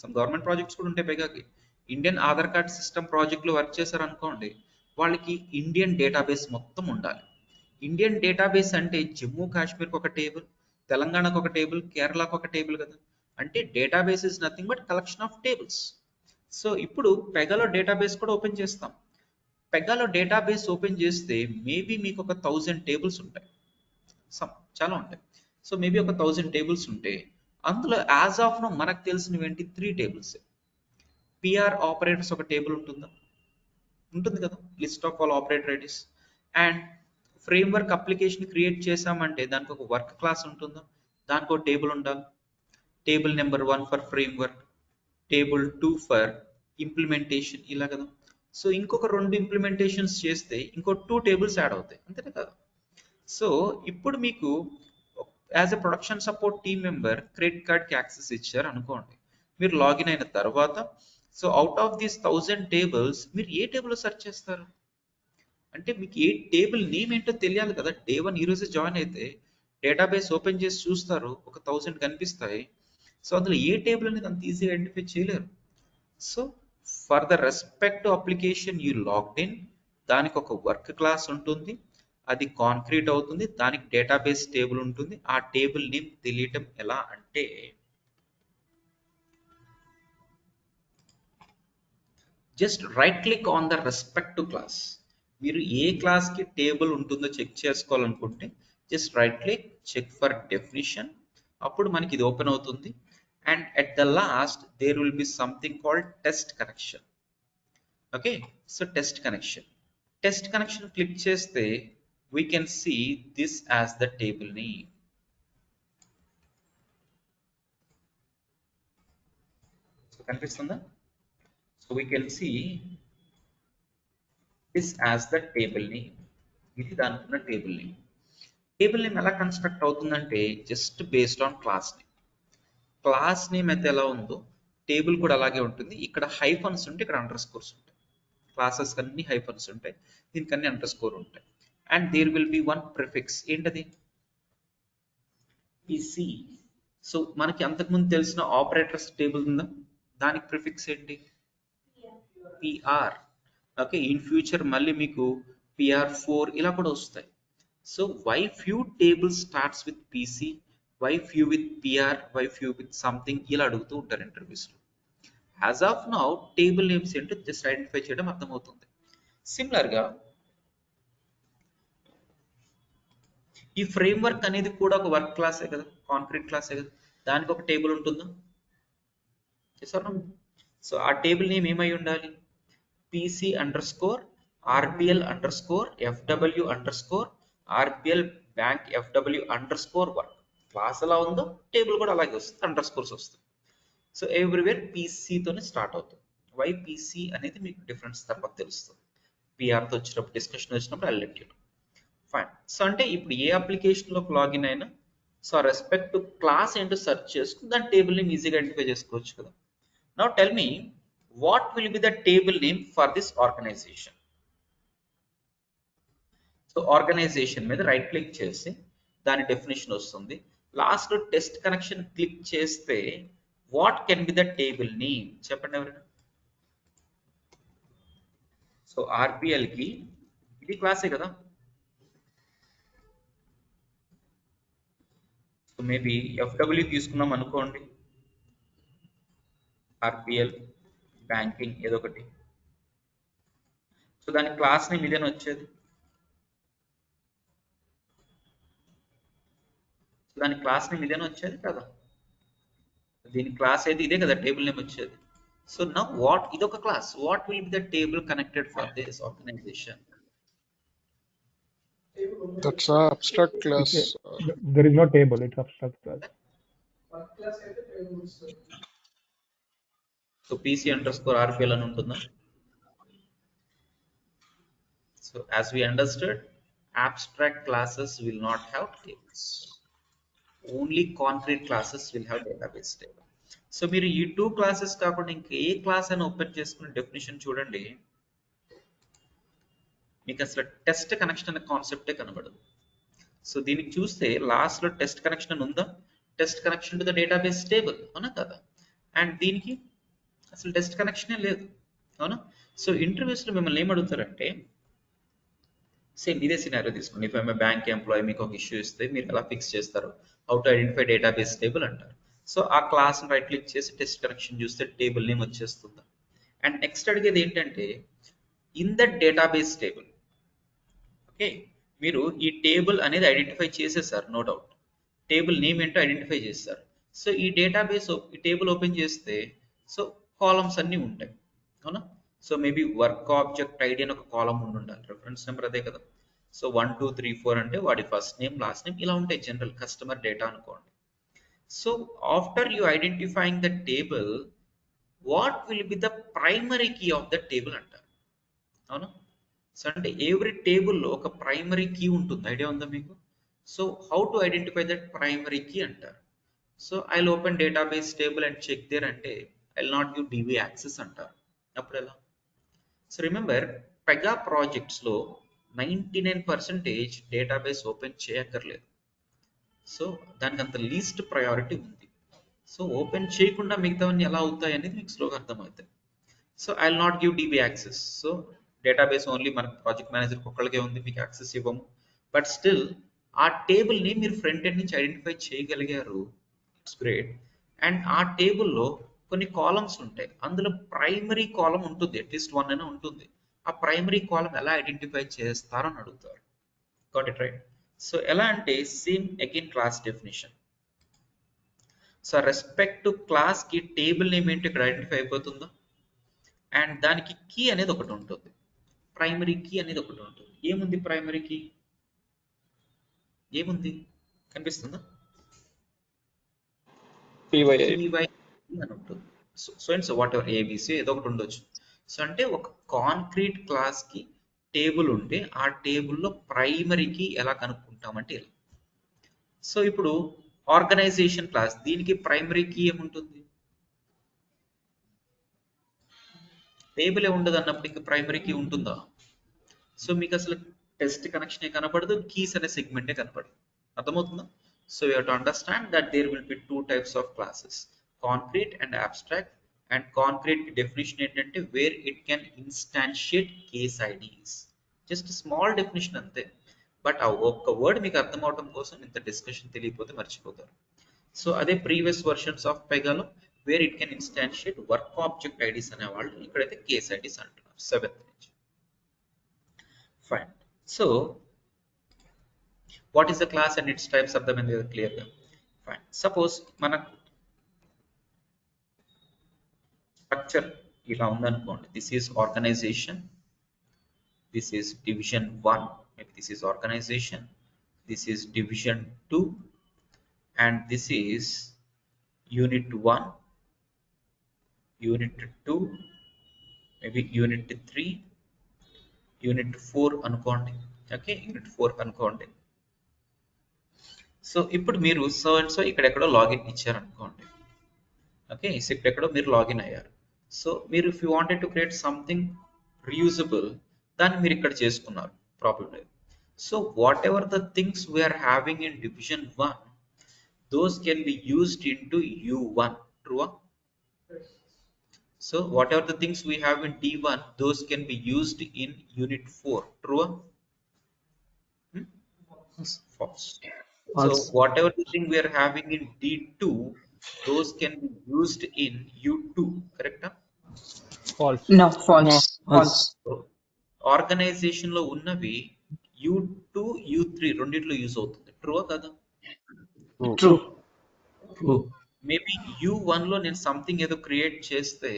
some government projects కూడా ఉంటాయి పెగాకి. Indian Aadhaar card system ప్రాజెక్ట్లో work చేశారు అనుకోండి, వాళ్ళకి Indian database మొత్తం ఉండాలి. ఇండియన్ డేటాబేస్ అంటే జమ్మూ కాశ్మీర్కి ఒక టేబుల్, తెలంగాణకు ఒక టేబుల్, కేరళకు ఒక టేబుల్ కదా. అంటే database is nothing but collection of tables. So ఇప్పుడు పెగాలో డేటాబేస్ కూడా ఓపెన్ చేస్తాం. పెగాలో డేటాబేస్ ఓపెన్ చేస్తే మేబీ మీకు ఒక 1000 టేబుల్స్ ఉంటాయి, చాలా ఉంటాయి. సో మేబీ ఒక 1000 టేబుల్స్ ఉంటే అందులో యాజ్ ఆఫ్ నో మనకు తెలిసినవి ఏంటి 3 టేబుల్స్. పిఆర్ ఆపరేటర్స్ ఒక టేబుల్ ఉంటుంది కదా, list of all operator IDs. And framework application create చేసామంటే దానికి ఒక వర్క్ క్లాస్ ఉంటుందా, దానికి ఒక టేబుల్ ఉండాలి. Table number 1 for framework, table 2 for implementation, ఇలా కదా. సో ఇంకొక 2 ఇంప్లిమెంటేషన్స్ చేస్తే ఇంకో 2 టేబుల్స్ యాడ్ అవుతాయి, అంతేనే కదా. సో ఇప్పుడు మీకు as a production support team member credit కార్డ్కి యాక్సెస్ ఇచ్చారు అనుకోండి. మీరు లాగిన్ అయిన తర్వాత so out of these 1000 tables మీరు ఏ టేబుల్ సెర్చ్ చేస్తారు? అంటే మీకు ఏ టేబుల్ నేమ్ ఏంటో తెలియాలి కదా. డే 1 ఈరోజు జాయిన్ అయితే డేటాబేస్ ఓపెన్ చేసి చూస్తారు, ఒక 1000 కనిపిస్తాయి. సో అందులో ఏ టేబుల్ అనేది అంత ఈజీగా ఐడెంటిఫై చేయలేరు. So for the respect application you logged in, దానికి ఒక వర్క్ క్లాస్ ఉంటుంది, అది కాంక్రీట్ అవుతుంది, దానికి డేటాబేస్ టేబుల్ ఉంటుంది. ఆ టేబుల్ నేమ్ తెలియటం ఎలా అంటే just right click on the respect class. మీరు ఏ క్లాస్కి టేబుల్ ఉంటుందో చెక్ చేసుకోవాలనుకుంటే just right click, check for definition, అప్పుడు మనకి ఇది ఓపెన్ అవుతుంది. And at the last there will be something called test connection. Okay, so test connection click చేస్తే we can see this as the table name. కనిపిస్తుందా? So we can see this as the table name. ఇది దానికున్న table name. Table name ఎలా construct అవుతుందంటే just based on class name. Class name అయితే ఎలా ఉందో table కూడా అలాగే ఉంటుంది. ఇక్కడ హైఫన్స్ ఉంటే ఇక్కడ అండర్ స్కోర్స్ ఉంటాయి. క్లాసెస్ అన్ని హైఫన్స్ ఉంటాయి, దీనికి అన్ని అండర్ స్కోర్ ఉంటాయి. And there will be one prefix. ఏంటది? పిసి. సో మనకి అంతకుముందు తెలిసిన ఆపరేటర్స్ టేబుల్ ఉందా, దానికి ప్రిఫిక్స్ ఏంటి? పిఆర్. ఓకే, ఇన్ ఫ్యూచర్ మళ్ళీ మీకు PR4 ఇలా కూడా వస్తాయి. So why few table starts with PC, why few with PR, why few with something ఇలా అడుగుతూ ఉంటారు ఇంటర్వ్యూస్లో. As of now table names ఏంటో జస్ట్ ఐడెంటిఫై చేయడం అర్థమవుతుంది. సిమిలర్గా ఈ ఫ్రేమ్వర్క్ అనేది కూడా ఒక వర్క్ క్లాసే కదా, కాంక్రీట్ క్లాసే కదా, దానికి ఒక టేబుల్ ఉంటుందా? చేసారా? సో ఆ టేబుల్ నేమ్ ఏమై ఉండాలి? PC_RPL_FW_RPL bank FW_work. క్లాస్ ఎలా ఉందో టేబుల్ కూడా అలాగే వస్తుంది, అండర్ స్కోర్స్ వస్తుంది. సో ఎవ్రీవేర్ పీసీతోనే స్టార్ట్ అవుతుంది. వై పీసీ అనేది మీకు డిఫరెన్స్ తర్వాత తెలుస్తుంది. పిఆర్తో వచ్చినప్పుడు, డిస్కషన్ వచ్చినప్పుడు I let you know. Fine. So అంటే ఇప్పుడు ఏ అప్లికేషన్లోకి లాగిన్ అయినా సో రెస్పెక్ట్ టు క్లాస్ ఏంటో సెర్చ్ చేసుకుని దాని టేబుల్ నేమ్ ఈజీగా ఐడెంటిఫై చేసుకోవచ్చు కదా. Now tell me, what will be the table name for this organization? So organization మీద రైట్ క్లిక్ చేసి దాని డెఫినేషన్ వస్తుంది. లాస్ట్ లో టెస్ట్ కనెక్షన్ క్లిక్ చేస్తే what can B the table name? చెప్పండి ఎవరైనా. సో ఆర్పిఎల్ కి ఇది క్లాసే కదా. సో మేబీ ఎఫ్డబ్ల్యూ తీసుకున్నాం అనుకోండి, ఆర్పిఎల్ బ్యాంకింగ్ ఏదో ఒకటి. సో దాని క్లాస్ నేమ్ ఇదేనా వచ్చేది? దాని క్లాస్ నేమ్ ఇదేనా వచ్చేది కదా. దీని క్లాస్ అయితే ఇదే కదా టేబుల్ నేమ్ వచ్చేది. సో నౌ వాట్, ఇదొక class, what will be the table connected for this organization? That's a abstract class. There is no table, it's abstract class. So PC_RPL అని ఉంటుందా? So as we understood, abstract classes will not have tables. Only concrete classes will have database table. So మీరు ఈ 2 classes కాకుండా ఇంకా ఏ class అయినా open చేసుకునే definition చూడండి, మీకు అసలు టెస్ట్ కనెక్షన్ అనే కాన్సెప్టే కనబడదు. సో దీనికి చూస్తే లాస్ట్ లో టెస్ట్ కనెక్షన్ అని ఉందా? Test connection to the database table, అవునా కదా. అండ్ దీనికి అసలు టెస్ట్ కనెక్షనే లేదు, అవునా. సో ఇంటర్వ్యూస్ లో మిమ్మల్ని ఏం అడుగుతారంటే, సేమ్ ఇదే సినారియో తీసుకోండి. ఇఫ్ ఐఎమ్ బ్యాంక్ ఎంప్లాయీ, మీకు ఒక ఇష్యూ ఇస్తే మీరు ఎలా ఫిక్స్ చేస్తారు? How to identify database table అంటారు. సో ఆ క్లాస్ రైట్ క్లిక్ చేసి టెస్ట్ కనెక్షన్ చూస్తే టేబుల్ నేమ్ వచ్చేస్తుంది. అండ్ నెక్స్ట్ అడిగేది ఏంటంటే, in the database table, okay, మీరు ఈ టేబుల్ అనేది ఐడెంటిఫై చేసేసారు, నో డౌట్. టేబుల్ నేమ్ ఏంటో ఐడెంటిఫై చేస్తారు. సో ఈ డేటాబేస్, ఈ టేబుల్ ఓపెన్ చేస్తే సో కాలమ్స్ అన్నీ ఉంటాయి, అవునా. So maybe work object ID అని ఒక కాలమ్ ఉండాలి, రెఫరెన్స్ నెంబర్ అదే కదా. సో 1 2 3 4 అంటే వాడి ఫస్ట్ నేమ్, లాస్ట్ నేమ్ ఇలా ఉంటాయి, జనరల్ కస్టమర్ డేటా అనుకోండి. So after you identifying the table, what will be the primary key of the table అంటారు, అవునా. సో అంటే ఎవ్రీ టేబుల్లో ఒక ప్రైమరీ కీ ఉంటుంది, ఐడియా ఉందా మీకు? So how to identify that primary key అంటారు. So I open database table and check there అంటే I not give DB access అంటారు. అప్పుడు ఎలా? సో రిమెంబర్, పెగా ప్రాజెక్ట్స్లో 99% డేటాబేస్ ఓపెన్ చేయక్కర్లేదు. సో దానికి అంత లీస్ట్ ప్రయారిటీ ఉంది. సో ఓపెన్ చేయకుండా మిగతావన్నీ ఎలా అవుతాయి అనేది మీకు స్లోగా అర్థమవుతాయి. So I not give DB access. So database only మన ప్రాజెక్ట్ మేనేజర్ ఒక్కళ్ళకే ఉంది, మీకు యాక్సెస్ ఇవ్వము. బట్ స్టిల్ ఆ టేబుల్ని మీరు ఫ్రంట్ ఎండ్ నుంచి ఐడెంటిఫై చేయగలిగారు, ఇట్స్ గ్రేట్. అండ్ ఆ టేబుల్లో కొన్ని కాలమ్స్ ఉంటాయి, అందులో ప్రైమరీ కాలమ్ ఉంటుంది, అట్లీస్ట్ 1 అయినా ఉంటుంది. ఆ ప్రైమరీ కాలమ్ ఎలా ఐడెంటిఫై చేస్తారని అడుగుతారు. Got it right. సో ఎలా అంటే same again class definition. So respect to class కి టేబుల్ నేమ్ ఏంటి ఇక్కడ ఐడెంటిఫై అయిపోతుందో, అండ్ దానికి కీ అనేది ఒకటి ఉంటుంది, ప్రైమరీ కీ అనేది ఒకటి ఉంటుంది. ఏముంది ప్రైమరీ కీ? ఏముంది కనిపిస్తుందా? PYI PY అని ఉంటుంది. So and so whatever ABC ఏదో ఒకటి ఉండొచ్చు. సో అంటే ఒక కాంక్రీట్ క్లాస్కి టేబుల్ ఉంటే ఆ టేబుల్లో ప్రైమరీకి ఎలా కనుక్కుంటామంటే ఇలా. సో ఇప్పుడు ఆర్గనైజేషన్ క్లాస్, దీనికి ప్రైమరీ కీ ఏముంటుంది? టేబుల్ ఉండదు అన్నప్పుడు ఇంకా ప్రైమరీ కీ ఉంటుందా? సో మీకు అసలు టెస్ట్ కనెక్షనే కనపడదు, కీస్ అనే సెగ్మెంటే కనపడదు. అర్థమవుతుందా? So you have to understand that there will be two types of classes, concrete and abstract. And concrete definition ఏంటంటే where it can instantiate case IDs. Just small definition అంతే, but ఆ ఒక్క word మీకు అర్థం అవడం కోసం ఇంత డిస్కషన్ తెలియకపోతే మర్చిపోతారు. సో అదే ప్రీవియస్ వర్షన్స్ ఆఫ్ పెగాలో where it can instantiate work object IDs అనేవాళ్ళు, ఇక్కడైతే కేస్ ఐడీస్ అంటున్నారు 7th నుంచి. Fine. So what is the class and its types అర్థమైంది కదా క్లియర్గా? ఫైన్. సపోజ్ మన స్ట్రక్చర్ ఇలా ఉందనుకోండి. This is organization, this is division 1, maybe this is organization, this is division 2, and this is unit 1, unit 2, maybe unit 3, unit 4 అనుకోండి. Okay, unit 4 అనుకోండి. So ఇప్పుడు మీరు సో అండ్ సో ఇక్కడెక్కడో లాగిన్ ఇచ్చారనుకోండి. Okay, so ఇక్కడెక్కడో మీరు లాగిన్ అయ్యారు. So మీరు if you wanted to create something reusable, దాన్ని మీరు ఇక్కడ చేసుకున్నారు, ప్రాబ్లం లేదు. So whatever the things we are having in division 1, those can be used into U1, true? So whatever the things we have in D1, those can be used in unit 4, true? False. So whatever the thing we are having in D2, those can be used in U2, correct? False. No, false. False. So, organization లో ఉన్నవి U2, U3 రెండిట్లో use అవుతుంది, true కదా? True. Maybe U1 లో నేను something ఏదో create చేస్తే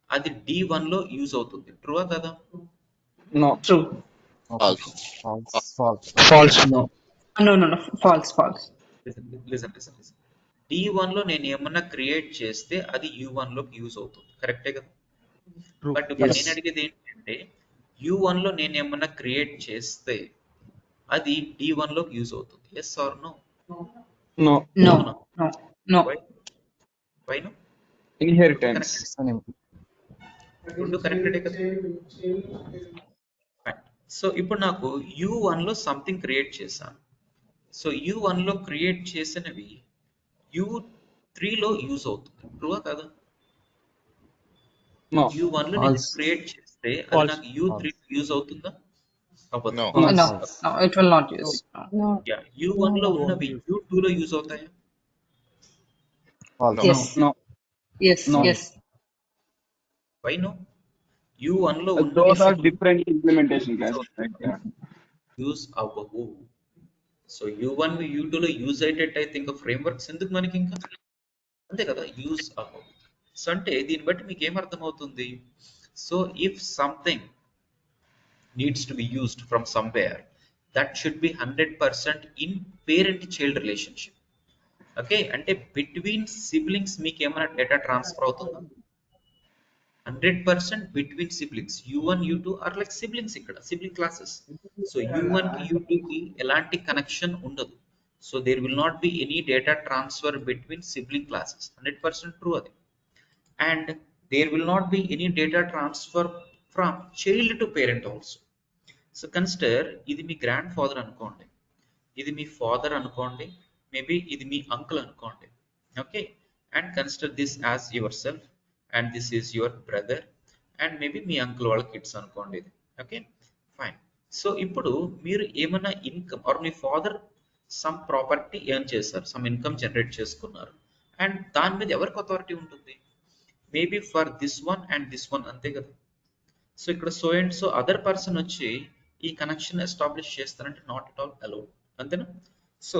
అది D1 లో యూజ్ అవుతుంది, ట్రూ కదా? No. True. False. No. False. Listen. D1 లో నేను ఏమన్నా క్రియేట్ చేస్తే అది U1 లోకి యూజ్ అవుతుంది, కరెక్టే కదా? బట్ నేను అడిగేది ఏంటంటే U1 లో నేను ఏమన్నా క్రియేట్ చేస్తే అది D1 లోకి యూజ్ అవుతుంది, yes or no? No. Why no? Inheritance. రెండు కరెక్టే కదా? సో ఇప్పుడు నాకు U1 లో సంథింగ్ క్రియేట్ చేశాను. సో U1 లో క్రియేట్ చేసినవి U3 లో యూజ్ అవుతుంది, ట్రూ కదా? No. U1 లో నేను క్రియేట్ చేస్తే అది నాకు U3 యూజ్ అవుతుందా? No. No. It will not use. U1 లో ఉన్నవి U2 లో యూజ్ అవుతాయా? No. Yes. Why no? U1 లో Those are different implementation classes. Use అవ్వవు. సో U1 U2 లో యూజ్ అయ్యేటట్టు అయితే ఇంకా ఫ్రేమ్వర్క్స్ ఎందుకు మనకి, ఇంకా అంతే కదా, యూజ్ అవ్వవు. సో అంటే దీన్ని బట్టి మీకు ఏమర్థమవుతుంది? So if something needs to be used from somewhere, that should be 100% in parent child relationship. Okay, అంటే between siblings మీకు ఏమైనా డేటా ట్రాన్స్ఫర్ అవుతుందా? 100% between siblings. U1 U2 are like siblings, ఇక్కడ sibling classes. So U1 కి U2 కి ఎలాంటి connection ఉండదు. So there will not be any data transfer between sibling classes, 100% true అది. And there will not be any data transfer from child to parent also. So consider ఇది మీ grand father అనుకోండి, ఇది మీ father అనుకోండి, maybe ఇది మీ uncle అనుకోండి. Okay, and consider this as your self, and this is your brother, and maybe me uncle వాళ్ళ kids అనుకోండి ఇది. Okay, fine. So ఇప్పుడు మీరు ఏమైనా income or me father some property earn చేశారు, సమ్ ఇన్కమ్ జనరేట్ చేసుకున్నారు, and దాని మీద ఎవరికి అథారిటీ ఉంటుంది? Maybe for this one and this one, అంతే కదా? సో ఇక్కడ so and so other person వచ్చి ఈ కనెక్షన్ ఎస్టాబ్లిష్ చేస్తారంటే నాట్ ఎట్ ఆల్ అలౌడ్, అంతేనా? సో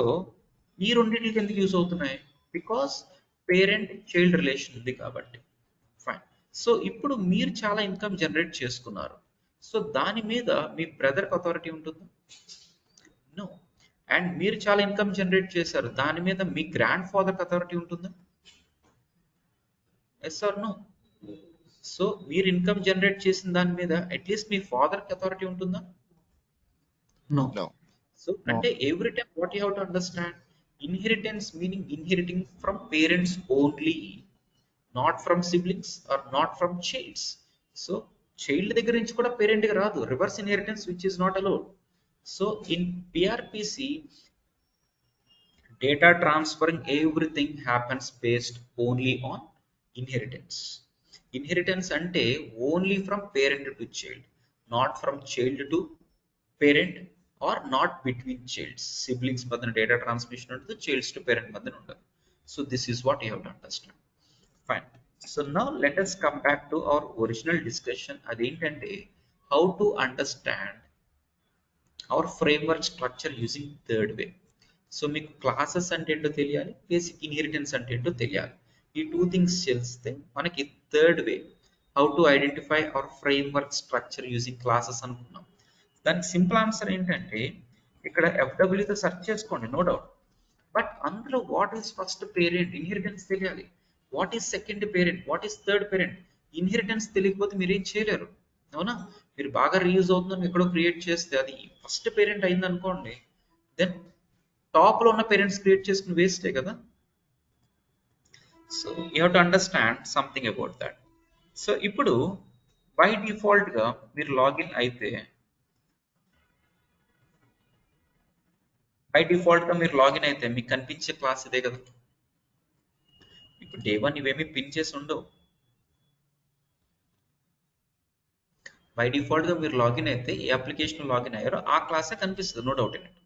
ఈ రెండింటికి ఎందుకు యూజ్ అవుతున్నాయి? బికాస్ పేరెంట్ చైల్డ్ రిలేషన్ ఉంది కాబట్టి. ఫైన్. సో ఇప్పుడు మీరు చాలా ఇన్కమ్ జనరేట్ చేసుకున్నారు, సో దాని మీద మీ బ్రదర్కి అథారిటీ ఉంటుందా? నో. అండ్ మీరు చాలా ఇన్కమ్ జనరేట్ చేశారు, దాని మీద మీ గ్రాండ్ ఫాదర్కి అథారిటీ ఉంటుందా? Yes or no? సో మీరు ఇన్కమ్ జనరేట్ చేసిన దాని మీద అట్లీస్ట్ మీ ఫాదర్కి అథారిటీ ఉంటుందా? నో. No. సో అంటే every time what you have to understand, inheritance meaning inheriting from parents only, not from siblings or not from childs. So child దగ్గర నుంచి కూడా పేరెంట్కి రాదు, reverse inheritance which is not allowed. So in PRPC data transferring everything happens based only on inheritance. Inheritance ante only from parent to child, not from child to parent or not between childs. Siblings madhyana data transmission untadu, childs to parent madhyana undadu. So this is what you have to understand. Fine. So now let us come back to our original discussion. Adentante how to understand our framework structure using third way. So మీకు classes అంటే ఏంటో తెలియాలి, basic inheritance అంటే ఏంటో తెలియాలి. ఈ two things తెలిస్తే మనకి third way how to identify our framework structure using classes అనుకున్నాం. దానికి సింపుల్ ఆన్సర్ ఏంటంటే ఇక్కడ ఎఫ్డబ్ల్యూతో సెర్చ్ చేసుకోండి, నో డౌట్. బట్ అందులో what is first parent inheritance తెలియాలి, what is second parent, what is third parent. Inheritance తెలియకపోతే మీరు ఏం చేయలేరు, అవునా? మీరు బాగా రీయూజ్ అవుతుందని ఎక్కడో క్రియేట్ చేస్తే అది ఫస్ట్ పేరెంట్ అయింది అనుకోండి, దెన్ టాప్ లో ఉన్న పేరెంట్స్ క్రియేట్ చేసుకుని వేస్టే కదా. So you have to understand something about that. So ఇప్పుడు బై డిఫాల్ట్ గా మీరు లాగిన్ అయితే, మీకు కనిపించే క్లాస్ ఇదే కదా. ఇప్పుడు డే 1 ఇవేమి పిన్ చేసి ఉండవు. బై డిఫాల్ట్ గా మీరు లాగిన్ అయితే ఏ అప్లికేషన్ లాగిన్ అయ్యారో ఆ క్లాసే కనిపిస్తుంది, no doubt in it.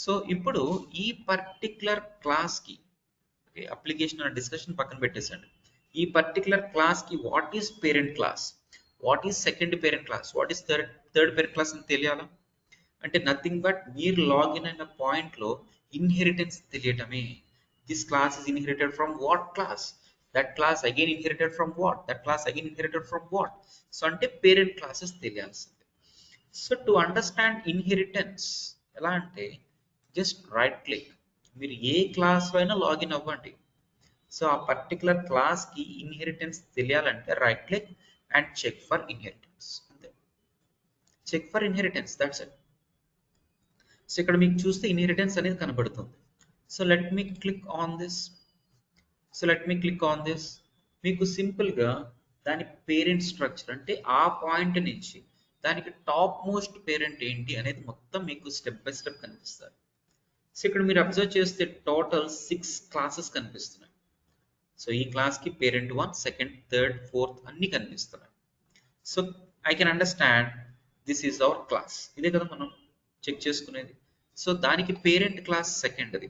So ఇప్పుడు ఈ పర్టికులర్ క్లాస్కి అప్లికేషన్ అనే డిస్కషన్ పక్కన పెట్టేసండి. ఈ పర్టికులర్ క్లాస్కి what is parent class, what is second parent class, what is third parent class అని తెలియాలా? అంటే నథింగ్ బట్ మీరు లాగిన్ అయిన పాయింట్లో ఇన్హెరిటెన్స్ తెలియటమే. This class is inherited from what class, that class again inherited from what, that class again inherited from what. So అంటే parent classes తెలియాల్సిందే. So to understand inheritance ఎలా అంటే జస్ట్ రైట్ క్లిక్, మీరు ఏ క్లాస్లో అయినా లాగిన్ అవ్వండి. So ఆ particular క్లాస్కి ఇన్హెరిటెన్స్ తెలియాలంటే right click and check for inheritance, అంతే. Check for inheritance, that's it. So ఇక్కడ మీకు చూస్తే ఇన్హెరిటెన్స్ అనేది కనబడుతుంది. So let me click on this. మీకు సింపుల్గా దాని పేరెంట్ స్ట్రక్చర్ అంటే ఆ పాయింట్ నుంచి దానికి టాప్ మోస్ట్ పేరెంట్ ఏంటి అనేది మొత్తం మీకు స్టెప్ బై స్టెప్ కనిపిస్తారు. సో ఇక్కడ మీరు అబ్జర్వ్ చేస్తే టోటల్ 6 క్లాసెస్ కనిపిస్తున్నాయి. సో ఈ క్లాస్కి పేరెంట్ 1, సెకండ్, థర్డ్, ఫోర్త్ అన్ని కనిపిస్తున్నాయి. So I can understand this is hour class, ఇదే కదా మనం చెక్ చేసుకునేది. సో దానికి పేరెంట్ క్లాస్ సెకండ్, అది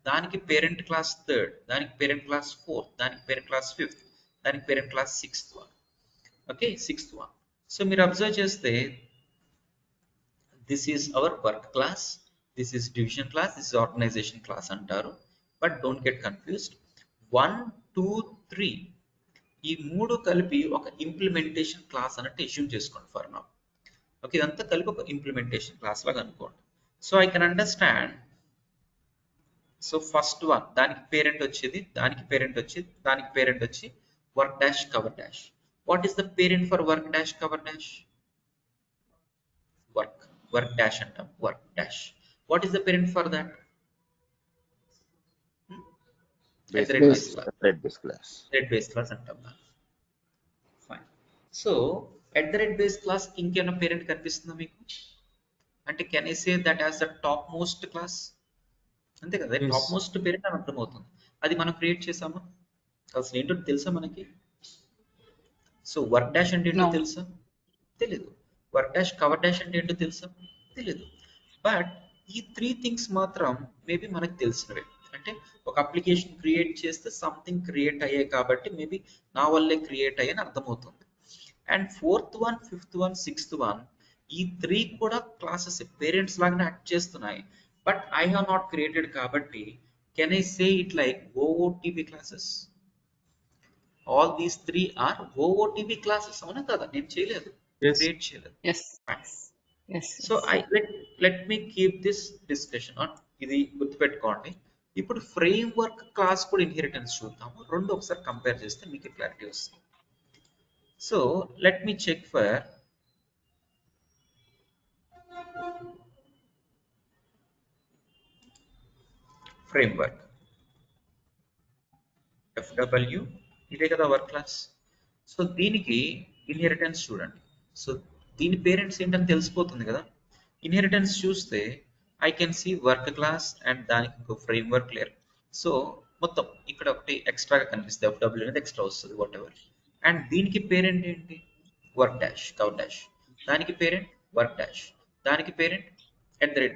దానికి పేరెంట్ క్లాస్ థర్డ్, దానికి పేరెంట్ క్లాస్ ఫోర్త్, దానికి పేరెంట్ క్లాస్ ఫిఫ్త్, దానికి parent class sixth one. Okay, sixth one. So మీరు అబ్జర్వ్ చేస్తే this is our work class, this is division class, this is organization class అంటారు. But don't get confused. 1, 2, 3 ఈ మూడు కలిపి ఒక implementation class అన్నట్టు assume చేసుకోండి ఫర్ నౌ. ఓకే, ఇదంతా కలిపి ఒక ఇంప్లిమెంటేషన్ క్లాస్ లాగా అనుకోండి. So I can understand. So first one దానికి పేరెంట్ వచ్చేది, దానికి పేరెంట్ వచ్చేది, దానికి పేరెంట్ వచ్చి work dash cover dash. What is the parent for work dash cover dash? Work dash అంటాం, work dash. What is the parent for that? Red base class అంటాం. Fine. So at the red base class ఇంకేమైనా parent కనిపిస్తుందా మీకు? అంటే can I say that as the topmost class? అంతే కదా, top most parent అని అర్థమవుతుంది. అది మనం క్రియేట్ చేసామా? అసలు ఏంటో తెలుసా మనకి? సో వర్క్ డాష్ అంటే ఏంటో తెలుసా? తెలీదు. వర్క్ డాష్ కవర్ డాష్ అంటే ఏంటో తెలుసా? తెలీదు. బట్ ఈ 3 థింగ్స్ మాత్రం మేబీ మనకు తెలిసినవే. అంటే ఒక అప్లికేషన్ క్రియేట్ చేస్తే సంథింగ్ క్రియేట్ అయ్యాయి కాబట్టి మేబీ నా వల్లే క్రియేట్ అయ్యాయని అర్థమవుతుంది. And fourth one, fifth one, sixth one ఈ 3 కూడా క్లాసెస్ పేరెంట్స్ లాగానే యాక్ట్ చేస్తున్నాయి. But I have not created కాబట్టి can I say it like OOTB classes? All these 3 are OOTB classes, అవునా కదా? నేను చేయలేదు, క్రియేట్ చేయలేదు. So I let me keep this discussion on. ఇది గుర్తుపెట్టుకోండి, ఇప్పుడు ఫ్రేమ్వర్క్ క్లాస్ కూడా ఇన్హెరిటెన్స్ చూద్దాము. రెండు ఒకసారి కంపేర్ చేస్తే మీకు క్లారిటీ వస్తుంది. So let me check for framework FW, ఇదే కదా వర్క్ క్లాస్. సో దీనికి ఇన్హెరిటెన్స్ చూడండి. సో దీని పేరెంట్స్ ఏంటని తెలిసిపోతుంది కదా. ఇన్హెరిటెన్స్ చూస్తే I can see work class and దానికి ఇంకో ఫ్రేమ్వర్క్ లేయర్. సో మొత్తం ఇక్కడ ఒకటి ఎక్స్ట్రాగా కనిపిస్తుంది, FW అనేది ఎక్స్ట్రా వస్తుంది వాట్ ఎవర్. అండ్ దీనికి పేరెంట్ ఏంటి, వర్క్ డాష్ కవర్ డాష్, దానికి పేరెంట్ వర్క్ డాష్, దానికి పేరెంట్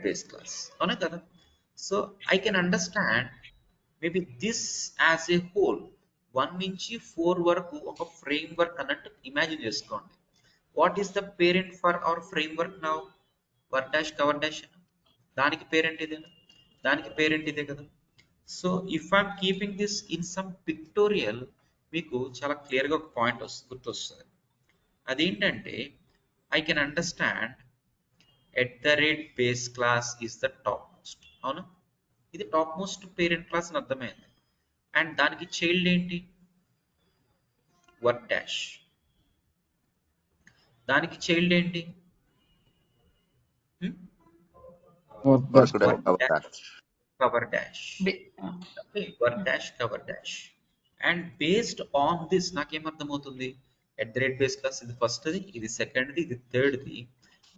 @base class, అవునా కదా. So I can understand maybe this as a whole 1 నుంచి 4 వరకు ఒక ఫ్రేమ్వర్క్ అన్నట్టు ఇమాజిన్ చేసుకోండి. What is the parent for hour framework now, work dash cover dash. దానికి పేరెంట్ ఇదేనా, దానికి పేరెంట్ ఇదే కదా. So if I'm keeping this in some pictorial మీకు చాలా క్లియర్గా ఒక పాయింట్ గుర్తొస్తుంది. అదేంటంటే I can understand @base class is the top most, అవునా. ఇది టాప్ మోస్ట్ పేరెంట్ క్లాస్ అని అర్థమైంది. అండ్ దానికి చైల్డ్ ఏంటి, వర్క్ డాష్, దానికి చైల్డ్ ఏంటి, work dash cover dash, work dash cover dash. And based on this నాకేమర్థమవుతుంది, @base class ఇది ఫస్ట్ది, ఇది సెకండ్ది, ఇది థర్డ్ది.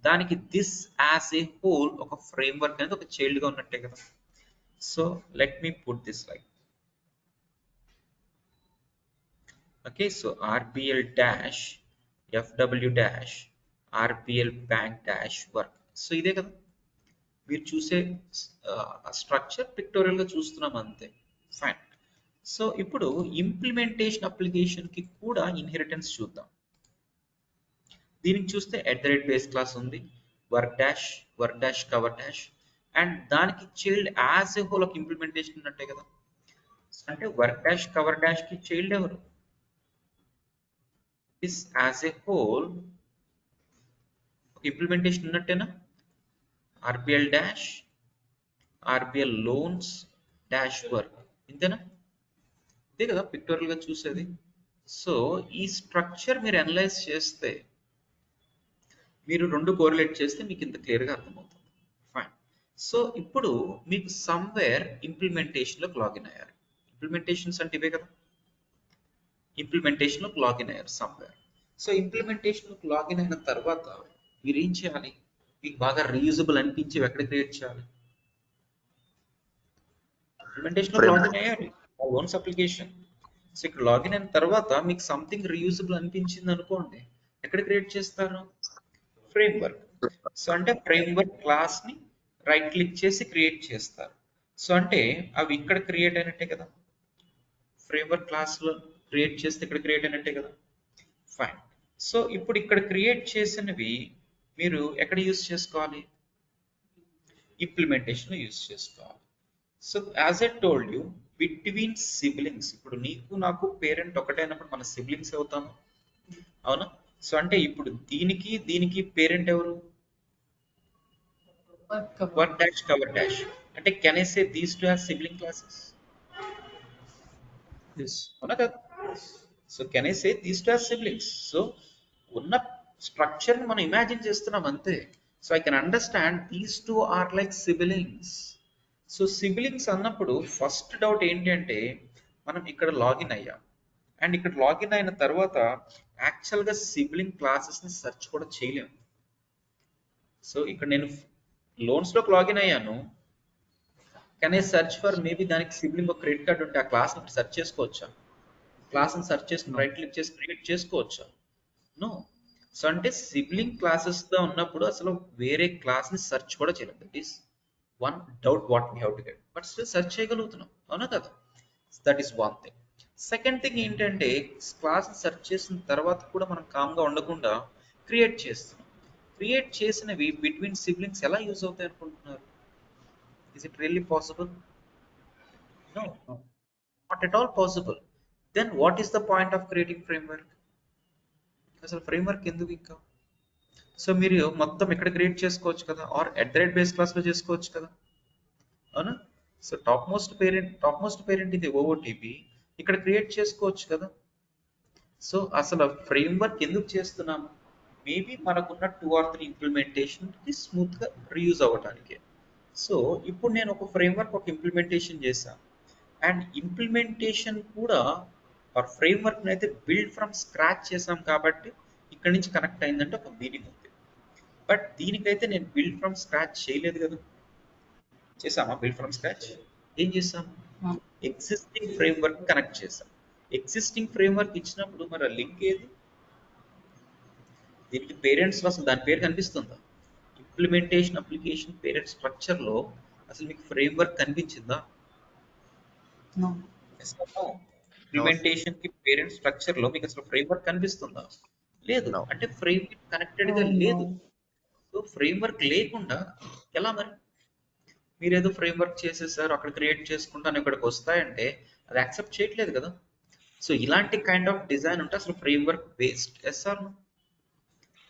దానికి దిస్ యాజ్ ఏ హోల్ ఒక ఫ్రేమ్వర్క్ అనేది ఒక చైల్డ్గా ఉన్నట్టే కదా. So let me put this like, okay, so RBL dash FW dash RBL bank dash work. So ఇదే కదా మీరు చూసే స్ట్రక్చర్, పిక్టోరియల్ గా చూస్తున్నాం అంతే, ఫైన్. సో ఇప్పుడు ఇంప్లిమెంటేషన్ అప్లికేషన్ కి కూడా ఇన్హెరిటెన్స్ చూద్దాం. దీనికి చూస్తే @base class ఉంది, work dash cover dash, and దానికి చైల్డ్ యాజ్ ఏ హోల్ ఒక ఇంప్లిమెంటేషన్ ఉన్నట్టే కదా. అంటే వర్క్ డాష్ కవర్ డాష్ కి చైల్డ్ ఎవరు, this as a whole ఒక implementation ఉన్నట్టేనా. RBL dash RBL loans dash work, ఇంతేనా, ఇదే కదా పిక్టోరియల్ గా చూసేది. సో ఈ స్ట్రక్చర్ మీరు అనలైజ్ చేస్తే, మీరు రెండు కోరిలేట్ చేస్తే మీకు ఇంత క్లియర్గా అర్థమవుతుంది, ఫైన్. సో ఇప్పుడు మీకు సమ్వేర్ ఇంప్లిమెంటేషన్లోకి లాగిన్ అయ్యారు. ఇంప్లిమెంటేషన్స్ అంటే ఇవే కదా, ఇంప్లిమెంటేషన్లోకి లాగిన్ అయ్యారు సమ్వేర్. సో ఇంప్లిమెంటేషన్లోకి లాగిన్ అయిన తర్వాత మీరు ఏం చేయాలి, మీకు బాగా రీయూజబుల్ అనిపించేవి ఎక్కడ క్రియేట్ చేయాలి. ఇంప్లిమెంటేషన్లోకి లాగిన్ అయ్యారు, ఓన్స్ అప్లికేషన్. సో ఇక్కడ లాగిన్ అయిన తర్వాత మీకు సంథింగ్ రీయూజబుల్ అనిపించింది అనుకోండి, ఎక్కడ క్రియేట్ చేస్తారు, ఫ్రేమ్వర్క్. సో అంటే ఫ్రేమ్వర్క్ క్లాస్ ని రైట్ క్లిక్ చేసి క్రియేట్ చేస్తారు. సో అంటే అవి ఇక్కడ క్రియేట్ అయినట్టే కదా, ఫ్రేమ్వర్క్ క్లాస్ లో క్రియేట్ చేస్తే ఇక్కడ క్రియేట్ అయినట్టే కదా, ఫైన్. సో ఇప్పుడు ఇక్కడ క్రియేట్ చేసినవి మీరు ఎక్కడ యూజ్ చేసుకోవాలి, ఇంప్లిమెంటేషన్ లో యూజ్ చేసుకోవాలి. So as I told you, between siblings, ఇప్పుడు నీకు నాకు పేరెంట్ ఒకటైనప్పుడు మన సిబ్లింగ్స్ అవుతాము, అవునా. సో అంటే ఇప్పుడు దీనికి పేరెంట్ ఎవరు, వర్క్ డాష్ కవర్ డాష్. అంటే can I say these two have sibling classes, అవునా కదా. So can I say these two have siblings. So ఉన్న స్ట్రక్చర్ ని మనం ఇమాజిన్ చేస్తున్నాం అంతే. So I can understand these two are like siblings. So siblings అన్నప్పుడు first doubt ఏంటి అంటే, మనం ఇక్కడ లాగిన్ అయ్యాం, అండ్ ఇక్కడ లాగిన్ అయిన తర్వాత యాక్చువల్గా సిబ్లింగ్ క్లాసెస్ని సెర్చ్ కూడా చేయలేము. సో ఇక్కడ నేను లోన్స్లోకి లాగిన్ అయ్యాను, can I search for maybe దానికి సిబ్లింగ్ ఒక క్రెడిట్ కార్డ్ ఉంటే ఆ క్లాస్ని సెర్చ్ చేసుకోవచ్చా, క్లాస్ని సెర్చ్ చేసుకుని రైట్ క్లిక్ చేసి క్రియేట్ చేసుకోవచ్చా, నో. సో అంటే సిబ్లింగ్ క్లాసెస్తో ఉన్నప్పుడు అసలు వేరే క్లాస్ని సెర్చ్ కూడా చేయలేదు. That is one doubt what we have to get, but still search చేయగలుగుతున్నాం, అవునా కదా. That is one thing. Second thing ఏంటంటే, క్లాస్ సెర్చ్ చేసిన తర్వాత కూడా మనం కామ్గా ఉండకుండా క్రియేట్ చేస్తున్నాం. క్రియేట్ చేసినవి బిట్వీన్ సిబ్లింగ్స్ ఎలా యూజ్ అవుతాయి అనుకుంటున్నారు, is it really possible, no, not at all possible. Then what is the point of creating framework, అసలు ఫ్రేమ్వర్క్ ఎందుకు ఇంకా. సో మీరు మొత్తం ఇక్కడ క్రియేట్ చేసుకోవచ్చు కదా, ఆర్ @base class లో చేసుకోవచ్చు కదా, అవునా. సో టాప్ మోస్ట్ పేరెంట్ ఇది OOTP, ఇక్కడ క్రియేట్ చేసుకోవచ్చు కదా. సో అసలు ఫ్రేమ్వర్క్ ఎందుకు చేస్తున్నాము? మేబీ మనకున్న 2 or 3 ఇంప్లిమెంటేషన్కి స్మూత్గా రీయూజ్ అవ్వడానికి. సో ఇప్పుడు నేను ఒక ఫ్రేమ్వర్క్ ఒక ఇంప్లిమెంటేషన్ చేశాను, అండ్ ఇంప్లిమెంటేషన్ కూడా ఫ్రేమ్వర్క్ అయితే బిల్డ్ ఫ్రమ్ స్క్రాచ్ చేసాం కాబట్టి ఇక్కడ నుంచి కనెక్ట్ అయిందంటే ఒక మీనింగ్ ఉంది. బట్ దీనికైతే నేను బిల్డ్ ఫ్రమ్ స్క్రాచ్ చేయలేదు కదా. చేసామా బిల్డ్ ఫ్రమ్ స్క్రాచ్? ఏం చేసాం? ఎగ్జిస్టింగ్ ఫ్రేమ్వర్క్ కనెక్ట్ చేసాం. ఎగ్జిస్టింగ్ ఫ్రేమ్వర్క్ ఇచ్చినప్పుడు మరి లింక్ ఏది? దీనికి పేరెంట్స్ అసలు దాని పేరు కనిపిస్తుందా? ఇంప్లిమెంటేషన్ అప్లికేషన్ పేరెంట్ స్ట్రక్చర్లో అసలు మీకు ఫ్రేమ్వర్క్ కనిపించిందా? ఇంప్లిమెంటేషన్ కి పేరెంట్ స్ట్రక్చర్ లో మీకు అసలు ఫ్రేమ్వర్క్ కనిపిస్తుందా? లేదు. అంటే ఫ్రేమ్వర్క్ కనెక్టెడ్ గా లేదు. సో ఫ్రేమ్వర్క్ లేకుండా ఎలా మరి? మీరేదో ఫ్రేమ్వర్క్ చేసేసారు, అక్కడ క్రియేట్ చేసుకుంటాను ఇక్కడికి వస్తాయంటే అది యాక్సెప్ట్ చేయట్లేదు కదా. సో ఇలాంటి కైండ్ ఆఫ్ డిజైన్ ఉంటే అసలు ఫ్రేమ్వర్క్ బేస్డ్. ఎస్ఆర్?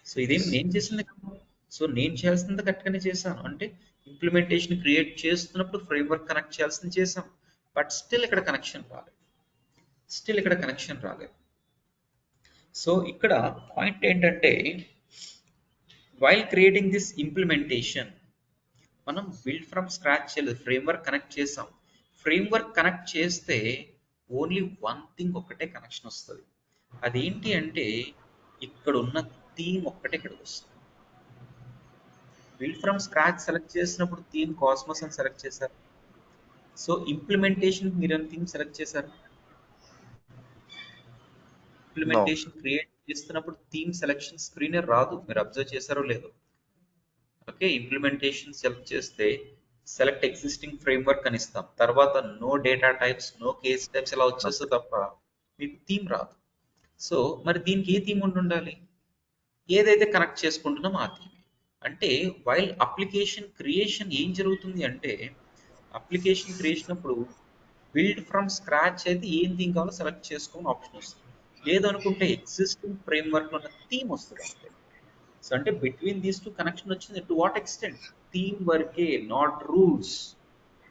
సో ఇదేం నేను చేసింది కదా. సో నేను చేయాల్సింది కరెక్ట్గానే చేశాను. అంటే ఇంప్లిమెంటేషన్ క్రియేట్ చేస్తున్నప్పుడు ఫ్రేమ్వర్క్ కనెక్ట్ చేయాల్సింది చేసాం, బట్ స్టిల్ ఇక్కడ కనెక్షన్ రాలేదు. సో ఇక్కడ పాయింట్ ఏంటంటే, వైల్ క్రియేటింగ్ దిస్ ఇంప్లిమెంటేషన్ మనం బిల్డ్ ఫ్రమ్ స్క్రాచ్ చేయలేదు, ఫ్రేమ్వర్క్ కనెక్ట్ చేసాం. ఫ్రేమ్వర్క్ కనెక్ట్ చేస్తే ఓన్లీ వన్ థింగ్ ఒక్కటే కనెక్షన్ వస్తుంది. అదేంటి అంటే ఇక్కడ ఉన్న థీమ్ ఒక్కటే ఇక్కడికి వస్తుంది. బిల్డ్ ఫ్రమ్ స్క్రాచ్ సెలెక్ట్ చేసినప్పుడు థీమ్ కాస్మస్ అని సెలెక్ట్ చేశారు. సో ఇంప్లిమెంటేషన్ మీరు థీమ్ సెలెక్ట్ చేశారు. ఇంప్లిమెంటేషన్ క్రియేట్ చేస్తున్నప్పుడు థీమ్ సెలెక్షన్ స్క్రీన్ రాదు. మీరు అబ్జర్వ్ చేశారో లేదో? ఓకే, ఇంప్లిమెంటేషన్ సెలెక్ట్ చేస్తే సెలెక్ట్ ఎగ్జిస్టింగ్ ఫ్రేమ్వర్క్ అని ఇస్తాం, తర్వాత no data types, no case types ఇలా వచ్చేస్తే తప్ప మీకు థీమ్ రాదు. సో మరి దీనికి ఏ థీమ్ ఉండాలి? ఏదైతే కనెక్ట్ చేసుకుంటున్నామో ఆ థీమ్. అంటే వైల్ అప్లికేషన్ క్రియేషన్ ఏం జరుగుతుంది అంటే, అప్లికేషన్ క్రియేషన్ అప్పుడు బిల్డ్ ఫ్రమ్ స్క్రాచ్ అయితే ఏం థీమ్ కావాలో సెలెక్ట్ చేసుకుని ఆప్షన్ వస్తుంది. లేదనుకుంటే ఎగ్జిస్టింగ్ ఫ్రేమ్వర్క్లో ఉన్న థీమ్ వస్తుంది అంతే. సో అంటే బిట్వీన్ దీస్ టూ కనెక్షన్ వచ్చింది. To what extent? థీమ్ వర్కే, నాట్ రూల్స్.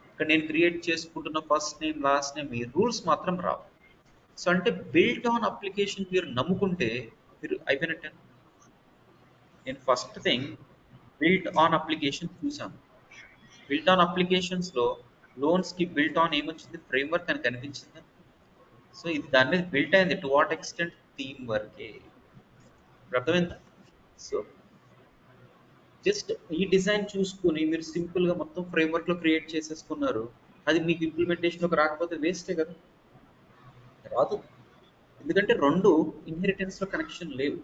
ఇక్కడ నేను క్రియేట్ చేసుకుంటున్న ఫస్ట్ నేమ్ లాస్ట్ నేమ్, ఈ రూల్స్ మాత్రం రావు. సో అంటే బిల్ట్ ఆన్ అప్లికేషన్ మీరు నమ్ముకుంటే మీరు అయిపోయినట్టే. నేను first thing built on application చూసాను. బిల్ట్ ఆన్ అప్లికేషన్స్లో లోన్స్కి బిల్ట్ ఆన్ ఏమొచ్చింది? ఫ్రేమ్వర్క్ అని కనిపించింది. సో ఇది దాని మీద బిల్ట్ అయింది. To what extent? థీమ్ వర్కే. అర్థమైందా? సో జస్ట్ ఈ డిజైన్ చూసుకుని మీరు సింపుల్గా మొత్తం ఫ్రేమ్వర్క్లో క్రియేట్ చేసేసుకున్నారు. అది మీకు ఇంప్లిమెంటేషన్లోకి రాకపోతే వేస్టే కదా. రాదు, ఎందుకంటే రెండు ఇన్హెరిటెన్స్లో కనెక్షన్ లేవు.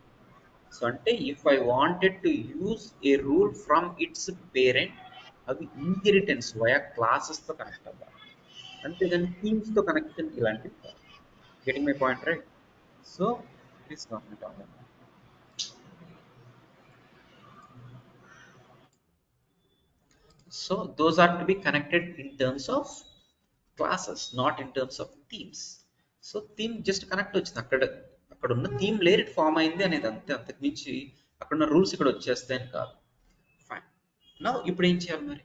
సో అంటే if I wanted to use a rule from it's parent, అవి ఇన్హెరిటెన్స్ వయా క్లాసెస్తో కనెక్ట్ అవ్వాలి, అంతేగాని థీమ్స్తో కనెక్షన్ ఇలాంటివి కాదు. Getting my point right? So please comment on that. So those are to be connected in terms of classes, not in terms of themes. So theme just connect వచ్చింది, అక్కడ ఉన్న theme layer form అయింది అనేది అంతే. అంతకు మించి అక్కడ ఉన్న రూల్స్ ఇక్కడ వచ్చేస్తాయని కాదు. ఫైన్. నా ఇప్పుడు ఏం చేయాలి మరి?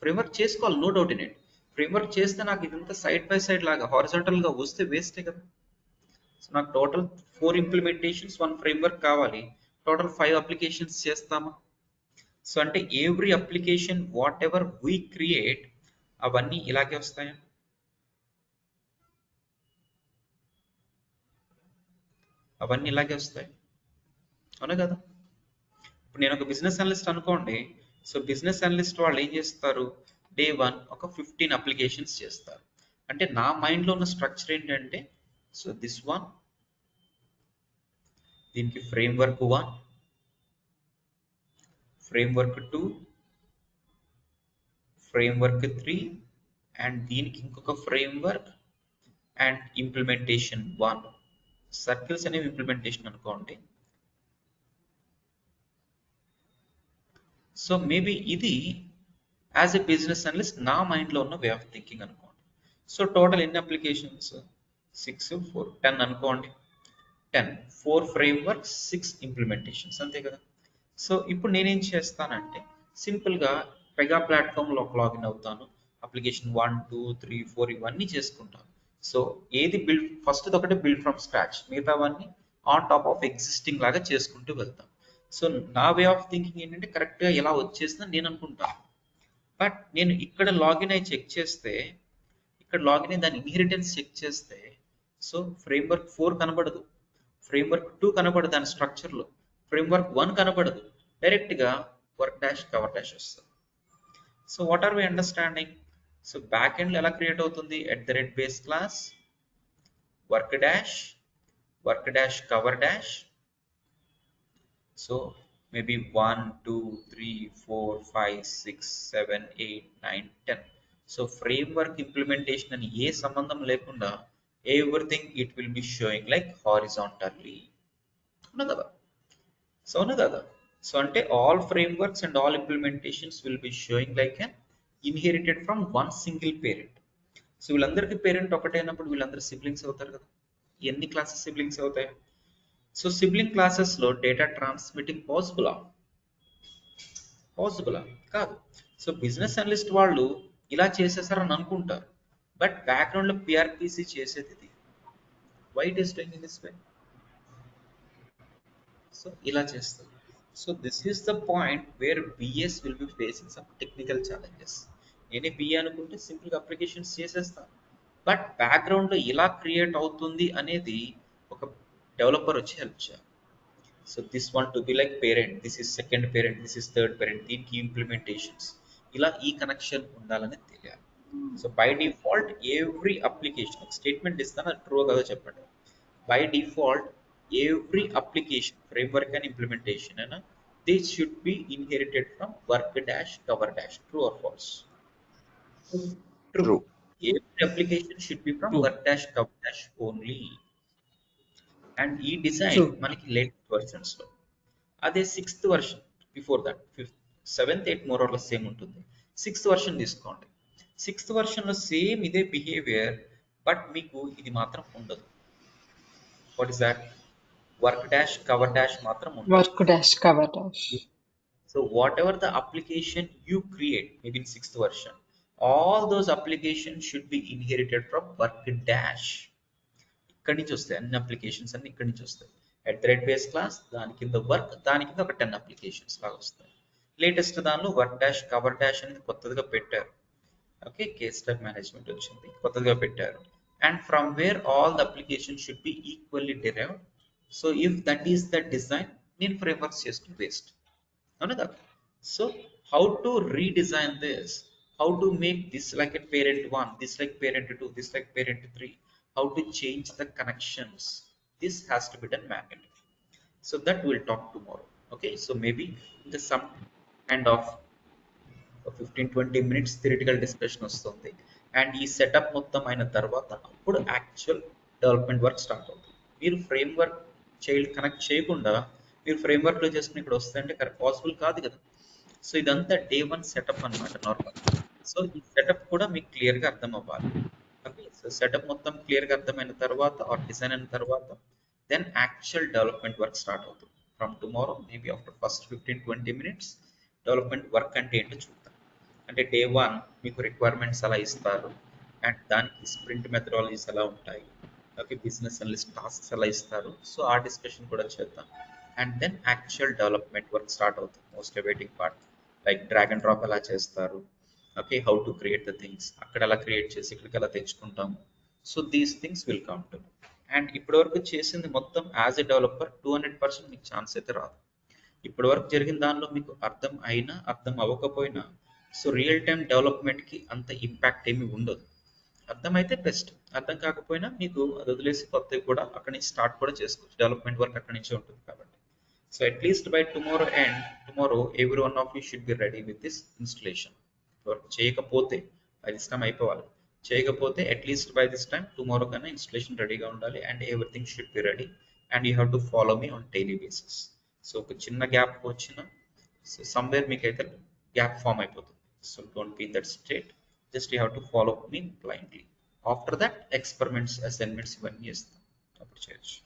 ఫ్రేమ్వర్క్ చేసుకోవాలి, no doubt in it. Framework చేస్తే నాకు ఇదంతా సైడ్ బై సైడ్ లాగా హారిజాంటల్గా వస్తే వేస్టే కదా. సో నాకు టోటల్ 4 ఇంప్లిమెంటేషన్స్ 1 ఫ్రేమ్వర్క్ కావాలి. టోటల్ 5 అప్లికేషన్స్ చేస్తామా? సో అంటే every application what ever we create అవన్నీ ఇలాగే వస్తాయా? అవన్నీ ఇలాగే వస్తాయి, అవునా కదా? ఇప్పుడు నేను ఒక బిజినెస్ అనలిస్ట్ అనుకోండి. సో బిజినెస్ అనలిస్ట్ వాళ్ళు ఏం చేస్తారు? డే 1 ఒక 15 అప్లికేషన్స్ చేస్తారు. అంటే నా మైండ్లో ఉన్న స్ట్రక్చర్ ఏంటంటే, సో దిస్ వన్, దీనికి ఫ్రేమ్వర్క్ 1, ఫ్రేమ్వర్క్ 2, ఫ్రేమ్వర్క్ 3, అండ్ దీనికి ఇంకొక ఫ్రేమ్వర్క్, అండ్ ఇంప్లిమెంటేషన్ 1. సర్కిల్స్ అనేవి ఇంప్లిమెంటేషన్ అనుకోండి. సో మేబీ ఇది యాజ్ ఎ బిజినెస్ అనలిస్ట్ నా మైండ్లో ఉన్న వే ఆఫ్ థింకింగ్ అనుకోండి. సో టోటల్ ఎన్ని అప్లికేషన్స్? 6, 4, 10 అనుకోండి. 10, 4 ఫ్రేమ్వర్క్స్, 6 ఇంప్లిమెంటేషన్స్, అంతే కదా. సో ఇప్పుడు నేనేం చేస్తానంటే సింపుల్గా పెగా ప్లాట్ఫామ్లో లాగిన్ అవుతాను. అప్లికేషన్ 1 2 3 4 ఇవన్నీ చేసుకుంటాం. సో ఏది బిల్డ్ ఫస్ట్ ఒకటి బిల్డ్ ఫ్రమ్ స్క్రాచ్, మిగతావన్నీ ఆన్ టాప్ ఆఫ్ ఎగ్జిస్టింగ్ లాగా చేసుకుంటూ వెళ్తాం. సో నా వే ఆఫ్ థింకింగ్ ఏంటంటే కరెక్ట్గా ఎలా వచ్చేసిందని నేను అనుకుంటాను. బట్ నేను ఇక్కడ లాగిన్ అయి చెక్ చేస్తే, ఇక్కడ లాగిన్ అయి దాని ఇన్హెరిటెన్స్ చెక్ చేస్తే, సో ఫ్రేమ్వర్క్ 4 కనబడదు, ఫ్రేమ్వర్క్ 2 కనబడదు దాని స్ట్రక్చర్లో, ఫ్రేమ్వర్క్ 1 కనబడదు, డైరెక్ట్గా వర్క్ డాష్ కవర్ డాష్ వస్తుంది. So what are we understanding? So back ఎండ్లో ఎలా క్రియేట్ అవుతుంది? @base class work dash cover dash. So maybe 1 2 3 4 5 6 7 8 9 10. So framework implementation అని ఏ సంబంధం లేకుండా everything it will be showing like horizontally. అవునా కదా? సో అవునా కదా? సో అంటే all frameworks and all implementations will be showing like an inherited from one single parent. So వీళ్ళందరికీ పేరెంట్ ఒకటైనప్పుడు వీళ్ళందరూ సిబ్లింగ్స్ అవుతారు కదా. ఎన్ని క్లాసెస్ సిబ్లింగ్స్ అవుతాయి? సో సిబ్లింగ్ క్లాసెస్లో డేటా ట్రాన్స్మిటింగ్ పాసిబులా? కాదు. సో బిజినెస్ అనలిస్ట్ వాళ్ళు ఇలా చేసేసారని అనుకుంటారు, బట్ బ్యాక్గ్రౌండ్లో పిఆర్పిసి చేసేది ఇది. Why it is doing in this way? So ఇలా చేస్తారు. So this is the point where BS will be facing some technical challenges. నేనే బిఏ అనుకుంటే సింపుల్గా అప్లికేషన్స్ చేసేస్తాను, బట్ బ్యాక్గ్రౌండ్లో ఇలా క్రియేట్ అవుతుంది అనేది ఒక డెవలపర్ వచ్చి హెల్ప్ చేయాలి. So this one to be like parent, this is second parent, this is third parent, దీనికి ఇంప్లిమెంటేషన్స్ ఇలా ఈ కనెక్షన్ ఉండాలని తెలియాలి. So by default every application statement ఇస్తాను, అది ట్రూ కదా చెప్పండి. By default every application framework and implementation అయినా this should be inherited from work dash cover dash. True or false? True. Every application should be from work dash cover dash only. And ఈ design మనకి latest versions లో, అదే 6th version before that 5th 7th 8th more or less same ఉంటుంది. 6th version తీసుకోండి, 6th version లో same ఇదే behaviour, but మీకు ఇది మాత్రం ఉండదు. What is that? Work dash cover dash మాత్రం ఉంటుంది. Work dash cover dash. So whatever the application you create, maybe in 6th version, all those applications should be inherited from work dash. ఇక్కడి నుంచి వస్తాయి అన్ని అప్లికేషన్స్, అన్ని ఇక్కడి నుంచి వస్తాయి. @base క్లాస్ దాని కింద వర్క్, దాని కింద ఒక 10 అప్లికేషన్స్ లాగా వస్తాయి. లేటెస్ట్ దానిలో వర్క్ డాష్ కవర్ డాష్ అనేది కొత్తగా పెట్టారు. ఓకే, కేస్ టైప్ మేనేజ్మెంట్ వచ్చింది, కొత్తగా పెట్టారు. And from where all the application should be equally derived. So if that is the design, నేను ఫ్రేమ్వర్క్స్ చేసుకుని వేస్ట్. అవునా కదా? So how to redesign this, how to make this like a parent 1, this like parent 2, this like parent 3, how to change the connections, this has to be done manually. So that we'll talk tomorrow. Okay, so maybe the some kind of 15-20 minutes theoretical discussion వస్తుంది, and ఈ setup మొత్తం అయిన తర్వాత అప్పుడు actual development work start అవుతుంది. మీరు framework connect చేయకుండా మీరు ఫ్రేమ్వర్క్లో చేసుకుని ఇక్కడ వస్తుందంటే కరెక్ట్ పాసిబుల్ కాదు కదా. సో ఇదంతా డే 1 సెటప్ అనమాట నార్మల్. సో ఈ సెటప్ కూడా మీకు క్లియర్గా అర్థం అవ్వాలి. ఓకే, సో సెటప్ మొత్తం క్లియర్గా అర్థమైన తర్వాత ఆర్ డిజైన్ అయిన తర్వాత then actual development work start అవుతుంది. From tomorrow maybe after first 15-20 minutes development work అంటే ఏంటో చూద్దాం. అంటే డే 1 మీకు రిక్వైర్మెంట్స్ ఎలా ఇస్తారు, అండ్ దానికి స్ప్రింట్ మెథడాలజీస్ ఎలా ఉంటాయి, ఓకే, బిజినెస్ అనలిస్ట్ టాస్క్స్ ఎలా ఇస్తారు, సో ఆ డిస్కషన్ కూడా చేద్దాం. And then actual development work start అవుతుంది, most awaiting part, like drag and drop ఎలా చేస్తారు, okay, how to create the things, అక్కడ ఎలా క్రియేట్ చేసి ఇక్కడికి ఎలా తెచ్చుకుంటాము. So these things will come to. అండ్ ఇప్పటివరకు చేసింది మొత్తం యాజ్ ఎ డెవలపర్ 200% మీకు ఛాన్స్ అయితే రాదు. ఇప్పటివరకు జరిగిన దానిలో మీకు అర్థం అయినా అర్థం అవ్వకపోయినా, సో రియల్ టైమ్ డెవలప్మెంట్కి అంత ఇంపాక్ట్ ఏమి ఉండదు. అర్థమైతే బెస్ట్, అర్థం కాకపోయినా మీకు అది వదిలేసి కొత్తవి కూడా అక్కడి నుంచి స్టార్ట్ కూడా చేసుకోవచ్చు. డెవలప్మెంట్ వర్క్ అక్కడి నుంచే ఉంటుంది కాబట్టి. So at least by tomorrow every one of you should be ready with this installation. Work చేయకపోతే బై దిస్ టైం అయిపోవాలి, చేయకపోతే at least by this time tomorrow కన్నా ఇన్స్టలేషన్ రెడీగా ఉండాలి, and everything should be ready, and you have to follow me on daily basis. So ఒక చిన్న gap వచ్చిన so somewhere మీకు అయితే గ్యాప్ ఫామ్ అయిపోతుంది. So don't be in that state, just you have to follow me blindly. After that experiments, assignments ఇవన్నీ చేస్తాం, అప్పుడు చేయొచ్చు.